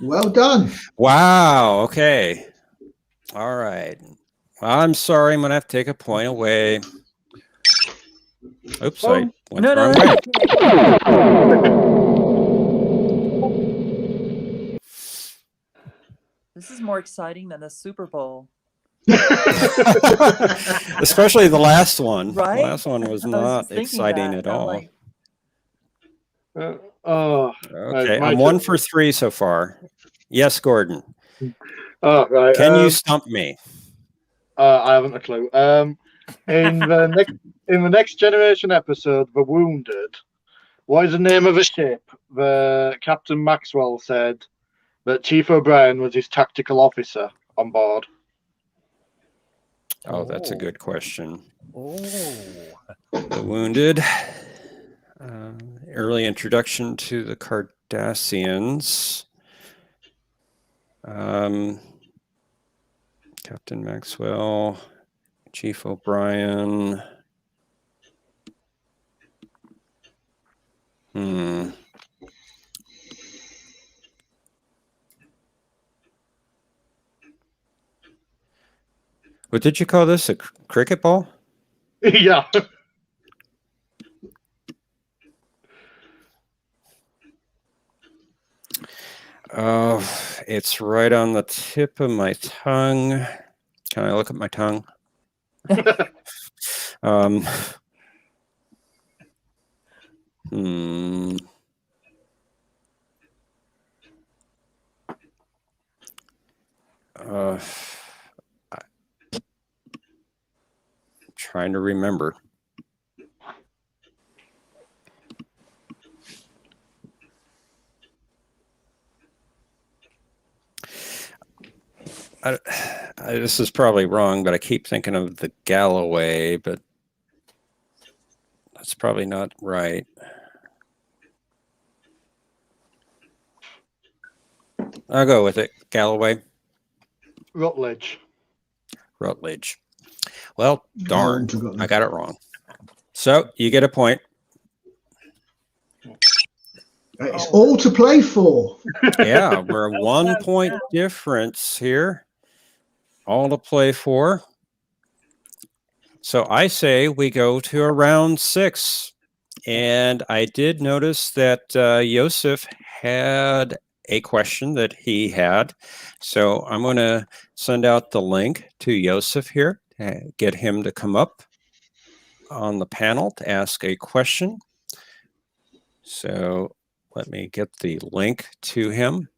Well done. Wow. Okay. All right. Well, I'm sorry. I'm going to have to take a point away. Oops. I went No, the no, wrong way. This is more exciting than the Super Bowl. Especially the last one. Right? The last one was I was not just thinking exciting that. at I'm all. like, Okay. my I'm 1 turn. for 3 so far. Yes, Gordon. Oh, right. Can you stump me? I haven't a clue. In the next generation episode, The Wounded, what is the name of a ship that Captain Maxwell said that Chief O'Brien was his tactical officer on board? Oh, that's a good question. Oh. The Wounded. Early introduction to the Cardassians. Captain Maxwell, Chief O'Brien. What did you call this? A cricket ball? Yeah. Oh, it's right on the tip of my tongue. Can I look at my tongue? um, hmm. I'm trying to remember. This is probably wrong, but I keep thinking of the Galloway, but that's probably not right. I'll go with it. Galloway. Rutledge. Rutledge. Well, darn, forgotten. I got it wrong. So you get a point. It's all to play for. Yeah, we're a 1 point difference here. All to play for. So I say we go to a round 6. And I did notice that Joseph had a question that he had. So I'm going to send out the link to Joseph here, get him to come up on the panel to ask a question. So let me get the link to him.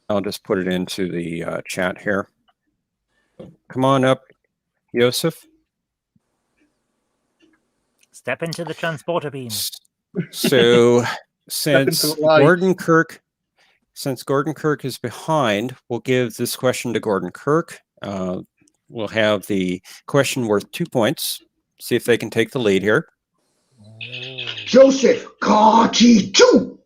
I'll just put it into the chat here. Come on up, Joseph. Step into the transporter beam. So since into the light. Gordon Kirk is behind, we'll give this question to Gordon Kirk. We'll have the question worth 2 points. See if they can take the lead here. Joseph, Kachi-choo!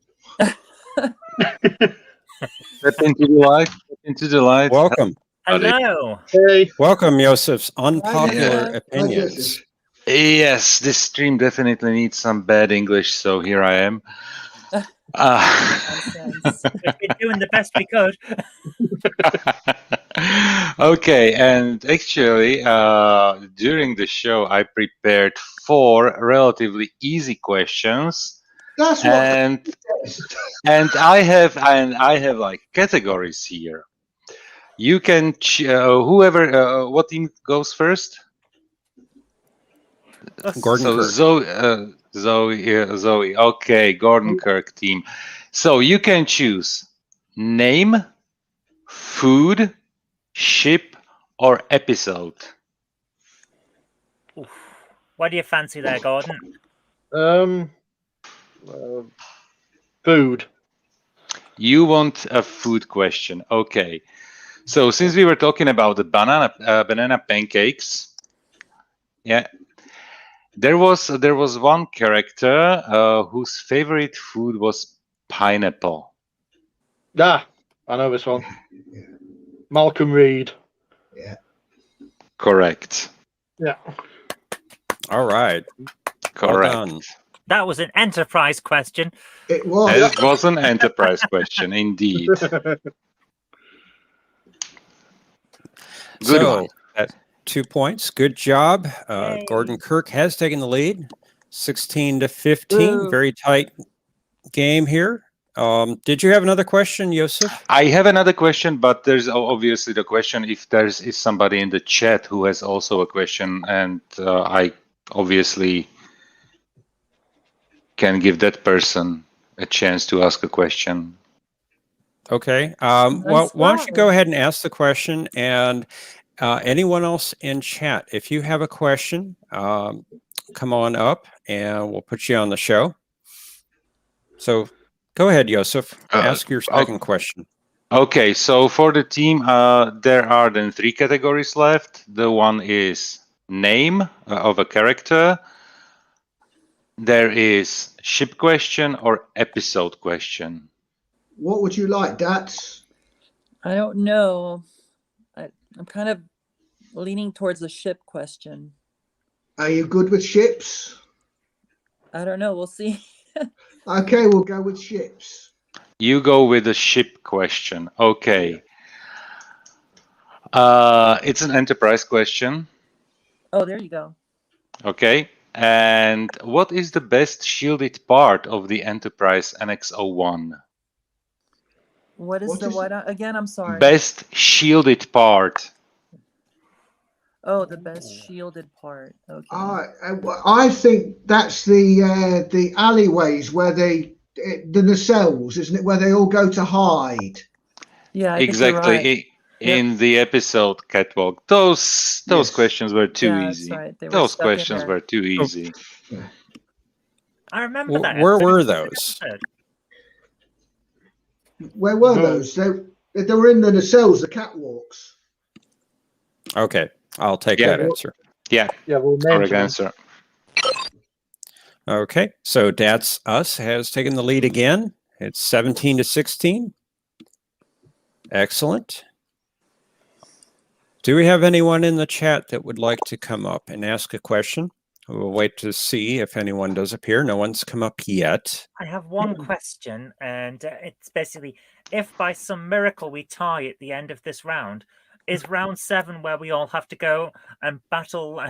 Step into the light. Step into the light. Welcome. Hello. Hey. Welcome, Joseph's unpopular Hi, opinions. Joseph. Yes, this stream definitely needs some bad English, so here I am. Nonsense. We've been doing the best we could. Okay, and actually, during the show, I prepared 4 relatively easy questions, That's what and I have like categories here. You can whoever what team goes first? Gordon So Kirk. Zoe. Okay, Gordon Kirk team. So you can choose name, food, ship, or episode. What do you fancy there, Gordon? Food. You want a food question. Okay. So since we were talking about the banana pancakes, yeah, there was one character whose favorite food was pineapple. Ah, I know this one. Malcolm Reed. Correct. Yeah. All right. Correct. Well done. That was an enterprise question. it was. It was an enterprise question, indeed. Good So one. at 2 points. Good job. Yay. Gordon Kirk has taken the lead, 16-15. Boo. Very tight game here. Did you have another question, Joseph? I have another question, but there's obviously the question if is somebody in the chat who has also a question, and I obviously can give that person a chance to ask a question. Okay. Well, why don't you go spot. ahead and ask the question, and anyone else in chat, if you have a question, come on up and we'll put you on the show. So go ahead, Joseph. Ask your second question. Okay, so for the team, there are then 3 categories left. The one is name of a character. There is ship question or episode question. What would you like, Dats? I don't know. I'm kind of leaning towards the ship question. Are you good with ships? I don't know. We'll see. Okay, we'll go with ships. You go with the ship question. Okay. It's an enterprise question. Oh, there you go. Okay. And what is the best shielded part of the Enterprise NX-01? What is again? I'm sorry. Best shielded part. Oh, the best shielded part. Okay. I think that's the alleyways where the nacelles, isn't it? Where they all go to hide. Yeah, I think you're Exactly. right. In the episode Catwalk. Those Yes. questions were too Yeah, easy. that's right. They were Those stuck in questions there. were too easy. I remember that. Where episode. were those? Where were those? They were in the nacelles, the catwalks. Okay, I'll take Yeah. that answer. Yeah, Yeah, we'll correct mention. answer. Okay, so That's Us has taken the lead again. It's 17-16. Excellent. Do we have anyone in the chat that would like to come up and ask a question? We'll wait to see if anyone does appear. No one's come up yet. I have one question, and it's basically, if by some miracle we tie at the end of this round, is round 7 where we all have to go and battle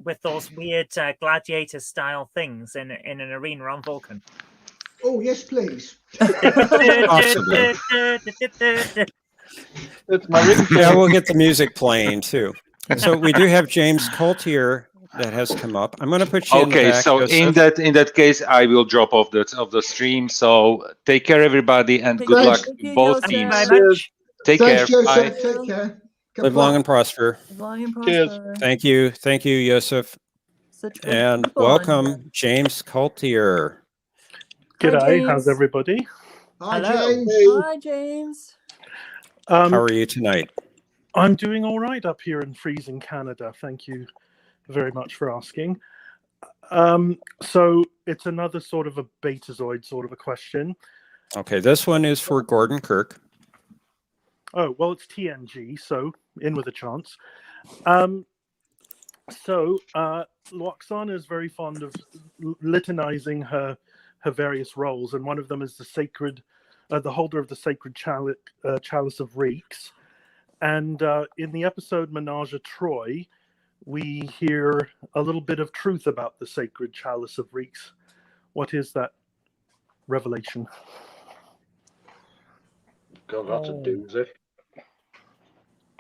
with those weird gladiator-style things in an arena on Vulcan? Oh, yes, please. Possibly. It's my ring. Yeah, we'll get the music playing too. So we do have James Coultier that has come up. I'm going to put you in the Okay, back, so in Joseph. that case, I will drop off the stream. So take care, everybody, and good luck, Thank you, both Joseph. teams. Very much. Take Thanks, care. Bye. Joseph. Take care. Live long and prosper. Live long and Cheers. prosper. Thank you, Joseph, Such good and people on here. welcome James Coultier. Hi, G'day, how's James. everybody? Hi, Hello. James. Hi, James. How are you tonight? I'm doing all right up here in freezing Canada. Thank you very much for asking. So it's another sort of a Betazoid sort of a question. Okay, this one is for Gordon Kirk. Oh, well, it's TNG, so in with a chance. Loxana is very fond of litanizing her various roles, and one of them is the holder of the sacred chalice of Reeks. And in the episode Menage a Troy, we hear a little bit of truth about the sacred chalice of Reeks. What is that revelation? God, that's a doozy.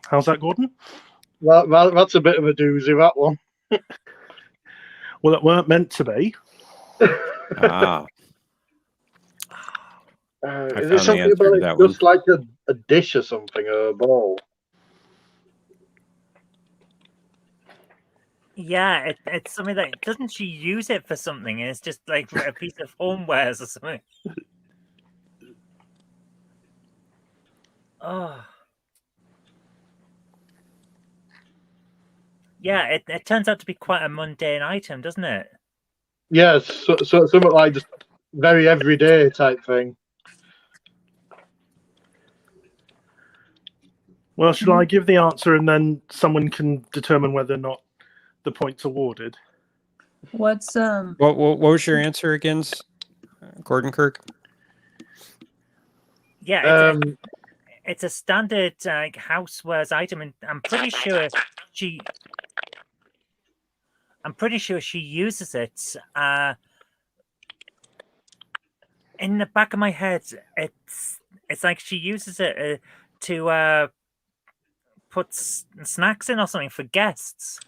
How's that, Gordon? Well, that's a bit of a doozy, that one. Well, it weren't meant to be. Ah, Is found it the something answer to about that it just like a dish or something, or a bowl? Yeah, it's something that doesn't she use it for something? And it's just like a piece of homewares or something. Oh, yeah. It turns out to be quite a mundane item, doesn't it? Yes, so something like just very everyday type thing. Well, shall I give the answer and then someone can determine whether or not the point's awarded? What's what was your answer again, Gordon Kirk? Yeah, it's a standard housewares item, and I'm pretty sure she uses it. In the back of my head, it's like she uses it to put snacks in or something for guests.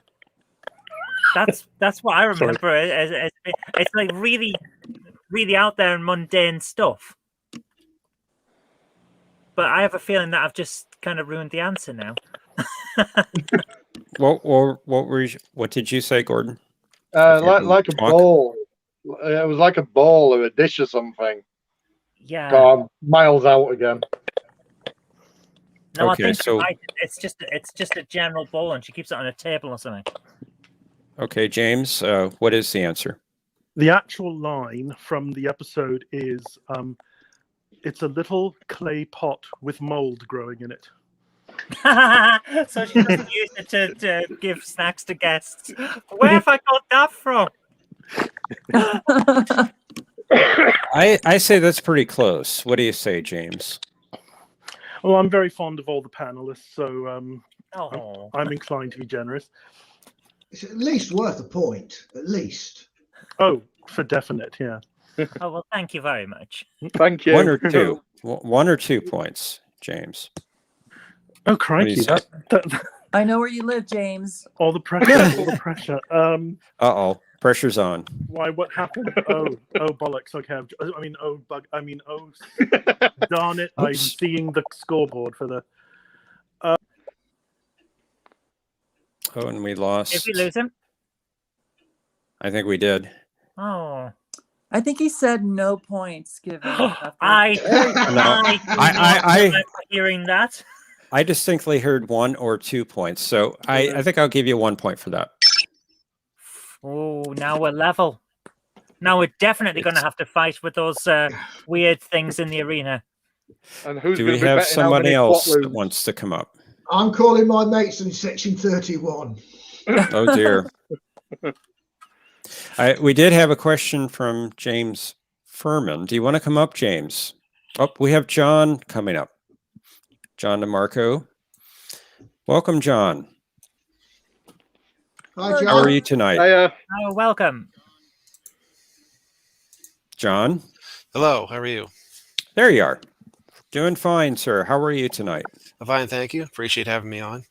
That's what I remember. It's like really, really out there and mundane stuff. But I have a feeling that I've just kind of ruined the answer now. What did you say, Gordon? Like a Talk. bowl. It was like a bowl or a dish or something. Yeah. God, I'm miles out again. No, I Okay, think so- it's just a general bowl, and she keeps it on a table or something. Okay, James, what is the answer? The actual line from the episode is, "It's a little clay pot with mold growing in it." So she doesn't use it to give snacks to guests. Where have I got that from? I say that's pretty close. What do you say, James? Well, I'm very fond of all the panelists, so Oh, I'm inclined to be generous. It's at least worth a point. At least. Oh, for definite, yeah. oh well, thank you very much. Thank you. One or two. 1 or 2 points, James. Oh, do you crikey! say? That I know where you live, James. all the pressure, all the pressure. Uh-oh, pressure's on. Why? What happened? Oh, bollocks! Okay, oh, darn it! I'm Oops. seeing the scoreboard for the. Oh, and we lost. Did we lose him? I think we did. Oh, I think he said no points given. after- I I- hearing that. I distinctly heard 1 or 2 points, so I think I'll give you 1 point for that. Oh, now we're level. Now we're definitely going to have to fight with those weird things in the arena. And who's Do gonna we be have betting how somebody many else plot that loops? wants to come up? I'm calling my mates in section 31. Oh dear. We did have a question from James Furman. Do you want to come up, James? Oh, we have John coming up. John DeMarco. Welcome, John. Hi, Hello, John. How are you tonight? Oh, welcome. John? Hello, how are you? There you are. Doing fine, sir. How are you tonight? Fine, thank you. Appreciate having me on.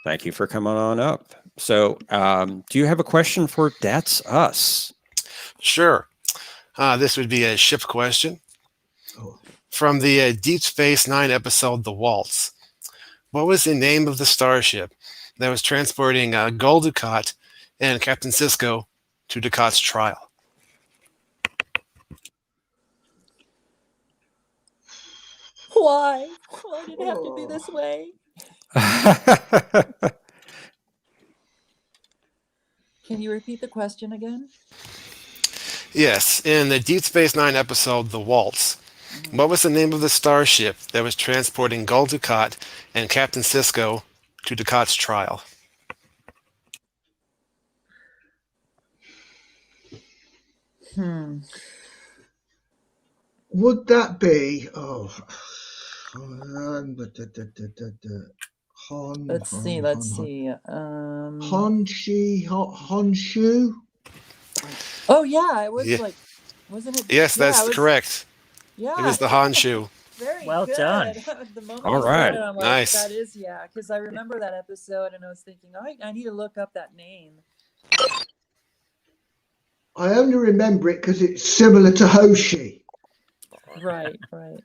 Thank you for coming on up. So, do you have a question for That's Us? Sure. This would be a ship question. Oh. From the Deep Space Nine episode, The Waltz. What was the name of the starship that was transporting Gul Dukat and Captain Sisko to Dukat's trial? Why? Why did it have to be this way? Can you repeat the question again? Yes, in the Deep Space Nine episode, The Waltz. What was the name of the starship that was transporting Gul Dukat and Captain Sisko to Dukat's trial? Would that be? Let's see. Honshu. Oh yeah, it was Yeah. like, wasn't it? Yes, yeah, that's it was- correct. Yeah, It was the Honshu. very Well good. done. The moment All you said right. it, I'm like, Nice. That is, yeah, because I remember that episode and I was thinking, I need to look up that name. I only remember it because it's similar to Hoshi. Right, right.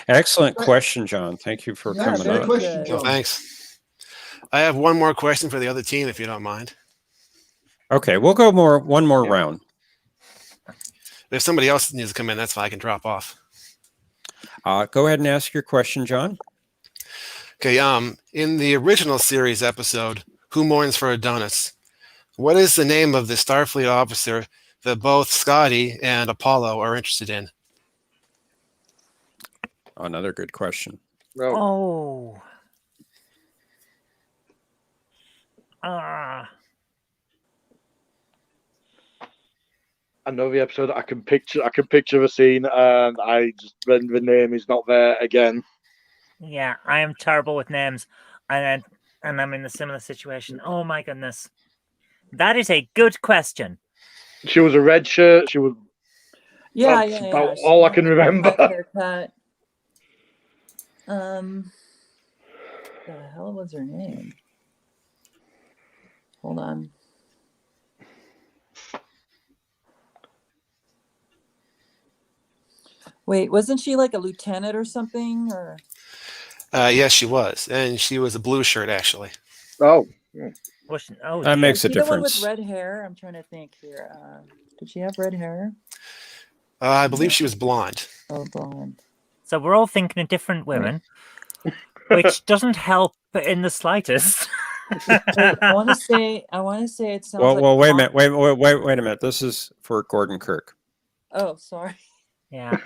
Excellent question, John. Thank you for Yeah, coming good up. question, Good. Well, John. thanks. I have one more question for the other team, if you don't mind. Okay, we'll go one more round. If somebody else needs to come in, that's fine. I can drop off. Go ahead and ask your question, John. Okay. In the original series episode, "Who Mourns for Adonis," what is the name of the Starfleet officer that both Scotty and Apollo are interested in? Another good question. No. Oh. Ah. I know the episode. I can picture the scene, and the name is not there again. Yeah, I am terrible with names, and I'm in a similar situation. Oh my goodness, that is a good question. She was a red shirt. She was. Yeah, That's yeah, about yeah. all I She can had a remember. black haircut. The hell was her name? Hold on. Wait, wasn't she like a lieutenant or something? Or Yes, she was, and she was a blue shirt actually. Oh, Oh, That dear. makes a was she the one difference. with red hair? I'm trying to think here. Did she have red hair? I believe she was blonde. Oh, blonde. So we're all thinking of different women, which doesn't help in the slightest. I want to say it sounds Well, like. well, wait a minute. Wait a minute. This is for Gordon Kirk. Oh, sorry. Yeah.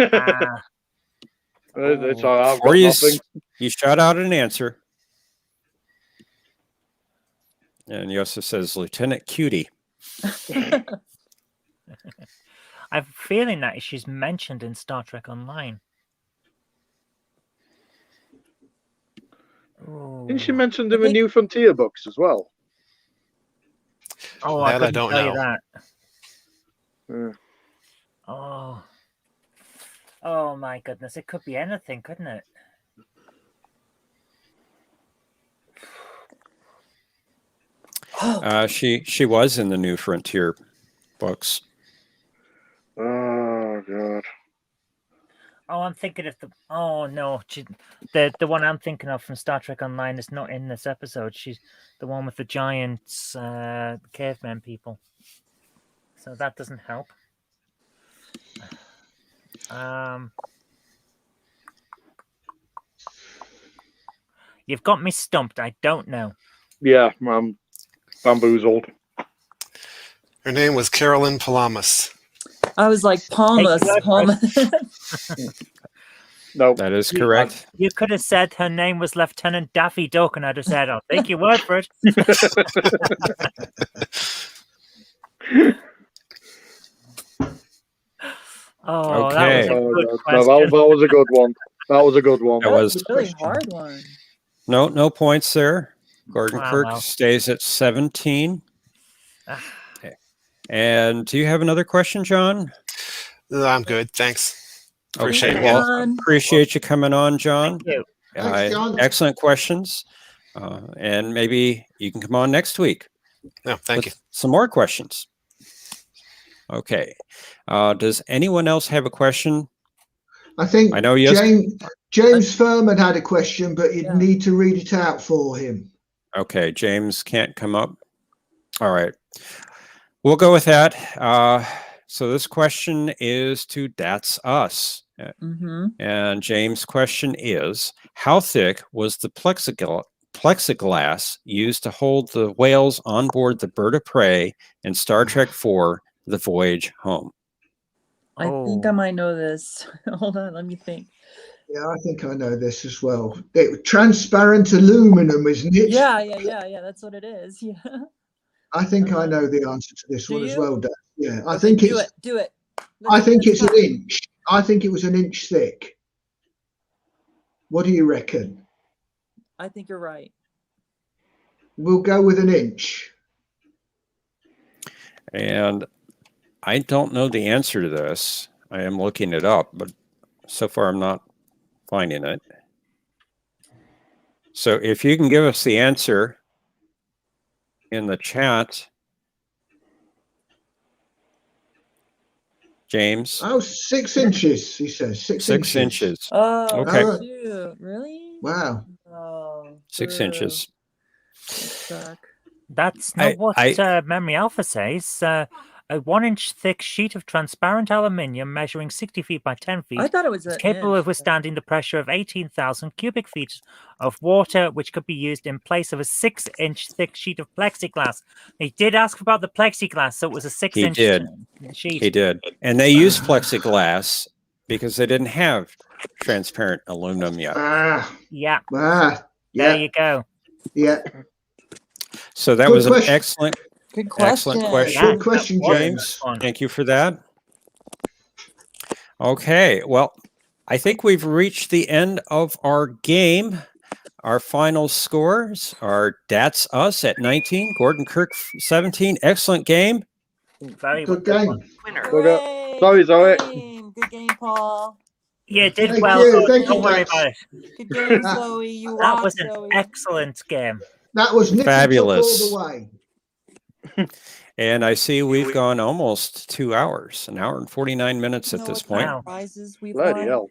It's all right, I've Before got you, nothing. you shout out an answer. And he also says Lieutenant Cutie. I have a feeling that she's mentioned in Star Trek Online. Didn't she Ooh. mention in the New Frontier books as well? Oh, That I couldn't don't tell you know. that. Yeah. Oh my goodness! It could be anything, couldn't it? She was in the New Frontier books. Oh god. Oh, I'm thinking of the. Oh no, the one I'm thinking of from Star Trek Online is not in this episode. She's the one with the giants, cavemen people. So that doesn't help. You've got me stumped. I don't know. Yeah, I'm bamboozled. Her name was Carolyn Palamas. I was like Palmas. Take your word for Palmas. No. That is correct. You could have said her name was Lieutenant Daffy Duck, and I'd have said, "I'll take your word for it." Oh, Okay. that was a good No, question. that was a good one. That was a good one. That That was was- a really hard one. No points there. Gordon Wow, Kirk wow. stays at 17. Ah. Okay. And do you have another question, John? I'm good. Thanks. Appreciate Okay, it. well, John. appreciate you coming on, John. Thank you. Thanks, John. Excellent questions. And maybe you can come on next week No, thank you. with some more questions. Okay. Does anyone else have a question? I think I know yes. James Furman had a question, but you'd Yeah. need to read it out for him. Okay, James can't come up. All right. We'll go with that. So this question is to That's Us. Mm-hmm. And James' question is, how thick was the plexiglass used to hold the whales on board the Bird of Prey in Star Trek IV, The Voyage Home? I think I might know this. Hold on, let me think. Yeah, I think I know this as well. Transparent aluminum, isn't it? Yeah. That's what it is. Yeah. I think I know the answer to this Do one as you? well, Dan. Yeah, I Okay, think do it's. it. Do it. I think Let's it's an try. inch. I think it was an inch thick. What do you reckon? I think you're right. We'll go with an inch. And I don't know the answer to this. I am looking it up, but so far I'm not finding it. So if you can give us the answer in the chat, James. Oh, 6 inches, he says. 6 6 inches. Oh, Okay. Oh, shoot. Really? wow. Oh, 6 boo. inches. That suck. That's not what Memory Alpha says. A 1-inch thick sheet of transparent aluminium measuring 60 feet by 10 feet I thought it was is an capable inch. of withstanding the pressure of 18,000 cubic feet of water, which could be used in place of a 6-inch thick sheet of plexiglass. He did ask about the plexiglass, so it was a 6-inch did. sheet. He did. And they used plexiglass because they didn't have transparent aluminum yet. Yeah, There there you go. Yeah. So that Good was question. an excellent Good question. Excellent question. Good question, Yeah. James. Thank you for that. Okay, well, I think we've reached the end of our game. Our final scores are That's Us at 19, Gordon Kirk 17. Excellent game. Very Good well. game. Hooray, Sorry, good Zoe. game. Good game, Paul. You did Thank well. you, Zoe. thank Don't you, worry James. about it. Good game, Zoe. You That rock, was an Zoe. excellent game. That was nip and tuck Fabulous. all the way. And I see we've gone almost 2 hours, an hour and 49 minutes You at know this what kind point. of prizes we've Bloody won? hell.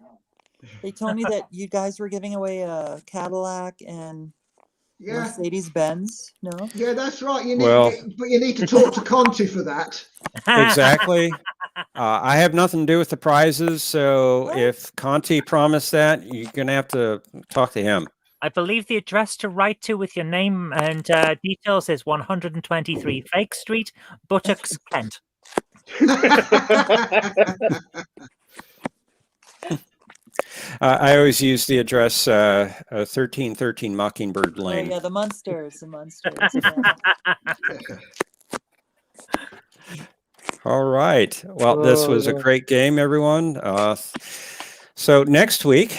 They told me that you guys were giving away a Cadillac and Yeah. Mercedes Benz. No? Yeah, that's right. You need, Well- but you need to talk to Conti for that. Exactly. I have nothing to do with the prizes, so What? if Conti promised that, you're gonna have to talk to him. I believe the address to write to with your name and details is 123 Fake Street, Buttocks, Kent. I always use the address 1313 Mockingbird Oh, Lane. yeah, the Munsters. The Munsters. Yeah. All right. Well, this was a great game, everyone. So next week,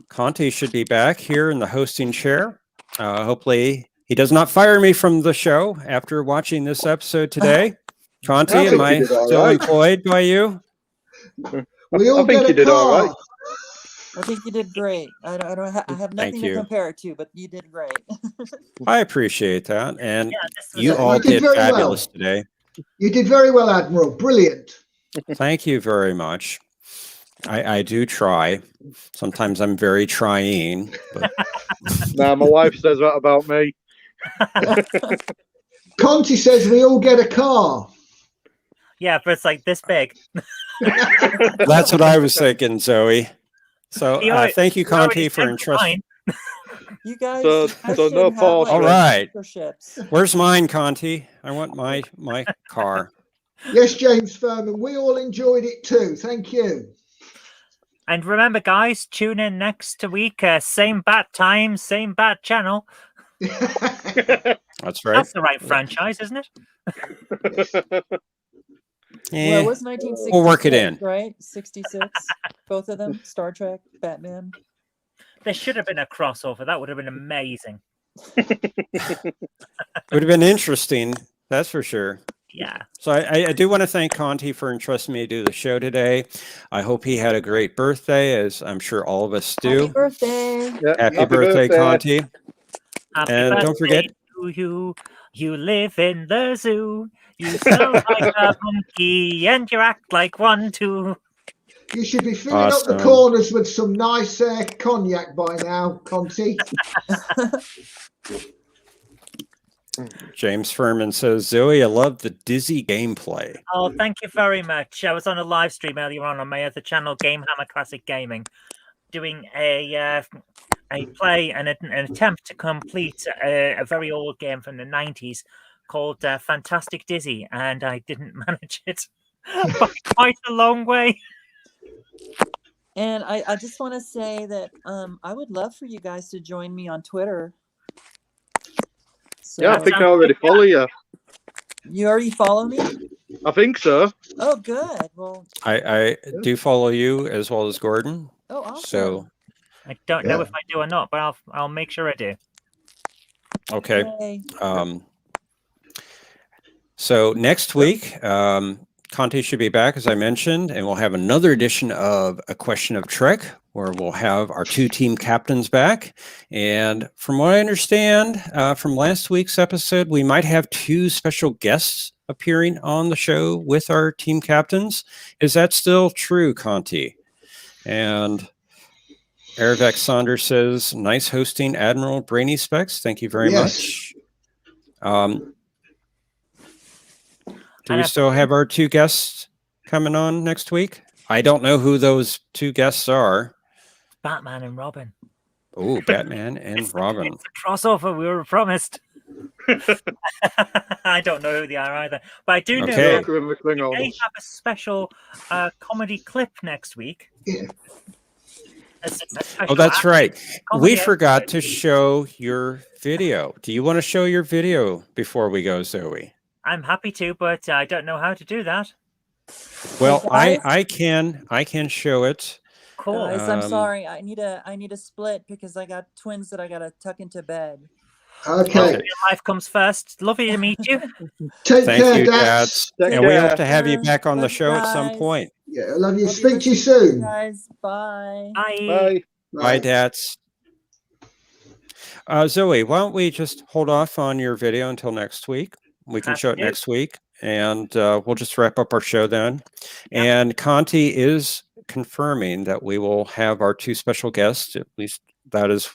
Conti should be back here in the hosting chair. Hopefully, he does not fire me from the show after watching this episode today. Conti, I think am you I did all still right. employed by you? We all I think get you a did all car. right. I think you did great. I have nothing to you. compare it to, but you did great. I appreciate that, and Yeah, this was you a- all You did did very well. fabulous today. You did very well, Admiral. Brilliant. Thank you very much. I do try. Sometimes I'm very trying, but Nah, my wife says that about me. Conti says we all get a car. Yeah, but it's like this big. that's what I was thinking, Zoe. So You already- thank you, You already Conti, for said entrusting. mine. You guys, So- guys so should no have, false All right. sponsorships. Where's mine, Conti? I want my car. Yes, James Furman. We all enjoyed it too. Thank you. And remember, guys, tune in next week. Same bat time, same bat channel. That's right. That's the right franchise, isn't it? Well, Eh, it was 1966, we'll work it in. right? 66, both of them. Star Trek, Batman. There should have been a crossover. That would have been amazing. it would have been interesting, that's for sure. Yeah. So I do want to thank Conti for entrusting me to do the show today. I hope he had a great birthday, as I'm sure all of us do. Happy birthday. Yeah, Happy birthday, Conti. Happy And don't forget- birthday to you. You live in the zoo. You smell like a monkey, and you act like one too. You should be filling up the Awesome. corners with some nice cognac by now, Conti. James Furman says, Zoe, I love the dizzy gameplay. Oh, thank you very much. I was on a live stream earlier on my other channel, Game Hammer Classic Gaming, doing a play and an attempt to complete a very old game from the 90s called Fantastic Dizzy, and I didn't manage it by quite a long way. And I just want to say that I would love for you guys to join me on Twitter. So Yeah, I think I already follow you. you already follow me? I think so. Oh, good. Well, I do follow you as well as Gordon. oh, awesome. So, I don't know Yeah. if I do or not, but I'll make sure I do. okay. Yay. So next week, Conti should be back, as I mentioned, and we'll have another edition of A Question of Trek, where we'll have our two team captains back. And from what I understand from last week's episode, we might have two special guests appearing on the show with our team captains. Is that still true, Conti? And Ervex Saunders says, nice hosting, Admiral Brainy Specs. Thank you very Yes. much. Do we And still have our two guests coming on next week? I don't know who those two guests are. Batman and Robin. Oh, Batman and Robin. It's a crossover we were promised. I don't know who they are either, but I do know Okay. that With the they Klingons. have a special comedy clip next week. Yeah. A special Oh, that's act- right. We comedy forgot to episode. show your video. Do you want to show your video before we go, Zoe? I'm happy to, but I don't know how to do that. Well, guys. I can show it. Cool. Guys, I'm Um, sorry. I need a split because I got twins that I gotta tuck into bed. Okay. Okay. Your life comes first. Lovely to meet you. Take Thank care, you, Dads. Dads. Take And we care. hope to have you Bye. back on the Love show at some guys. point. Yeah, I love you. Love Speak to you listening, soon. guys. Bye. Bye. Bye. Bye, Dads. Zoe, why don't we just hold off on your video until next week? We can show it Absolutely. next week, and we'll just wrap up our show then. And Conti is confirming that we will have our two special guests. At least that is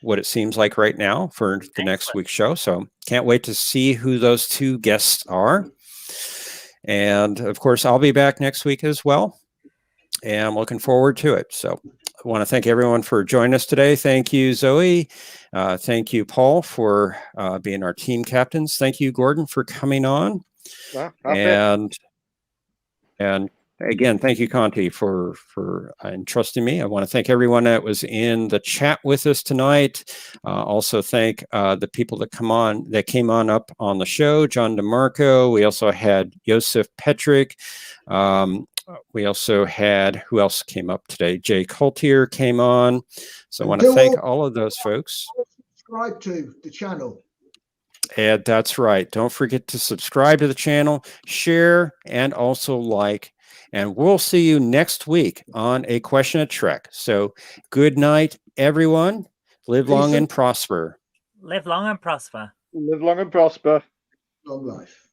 what it seems like right now for the next Excellent. week's show. So can't wait to see who those two guests are. And of course, I'll be back next week as well. And I'm looking forward to it. So I want to thank everyone for joining us today. Thank you, Zoe. Thank you, Paul, for being our team captains. Thank you, Gordon, for coming on. Well, And again, thank you, Conti, for entrusting me. I want to thank everyone that was in the chat with us tonight. Also thank the people that came on up on the show. John DeMarco. We also had Josef Petrick. We also had, who else came up today? Jay Coultier came on. So I want to thank all of those folks. Subscribe to the channel. And that's right. Don't forget to subscribe to the channel, share, and also like. And we'll see you next week on A Question of Trek. So good night, everyone. Live long and prosper. Live long and prosper. Live long and prosper. Long life.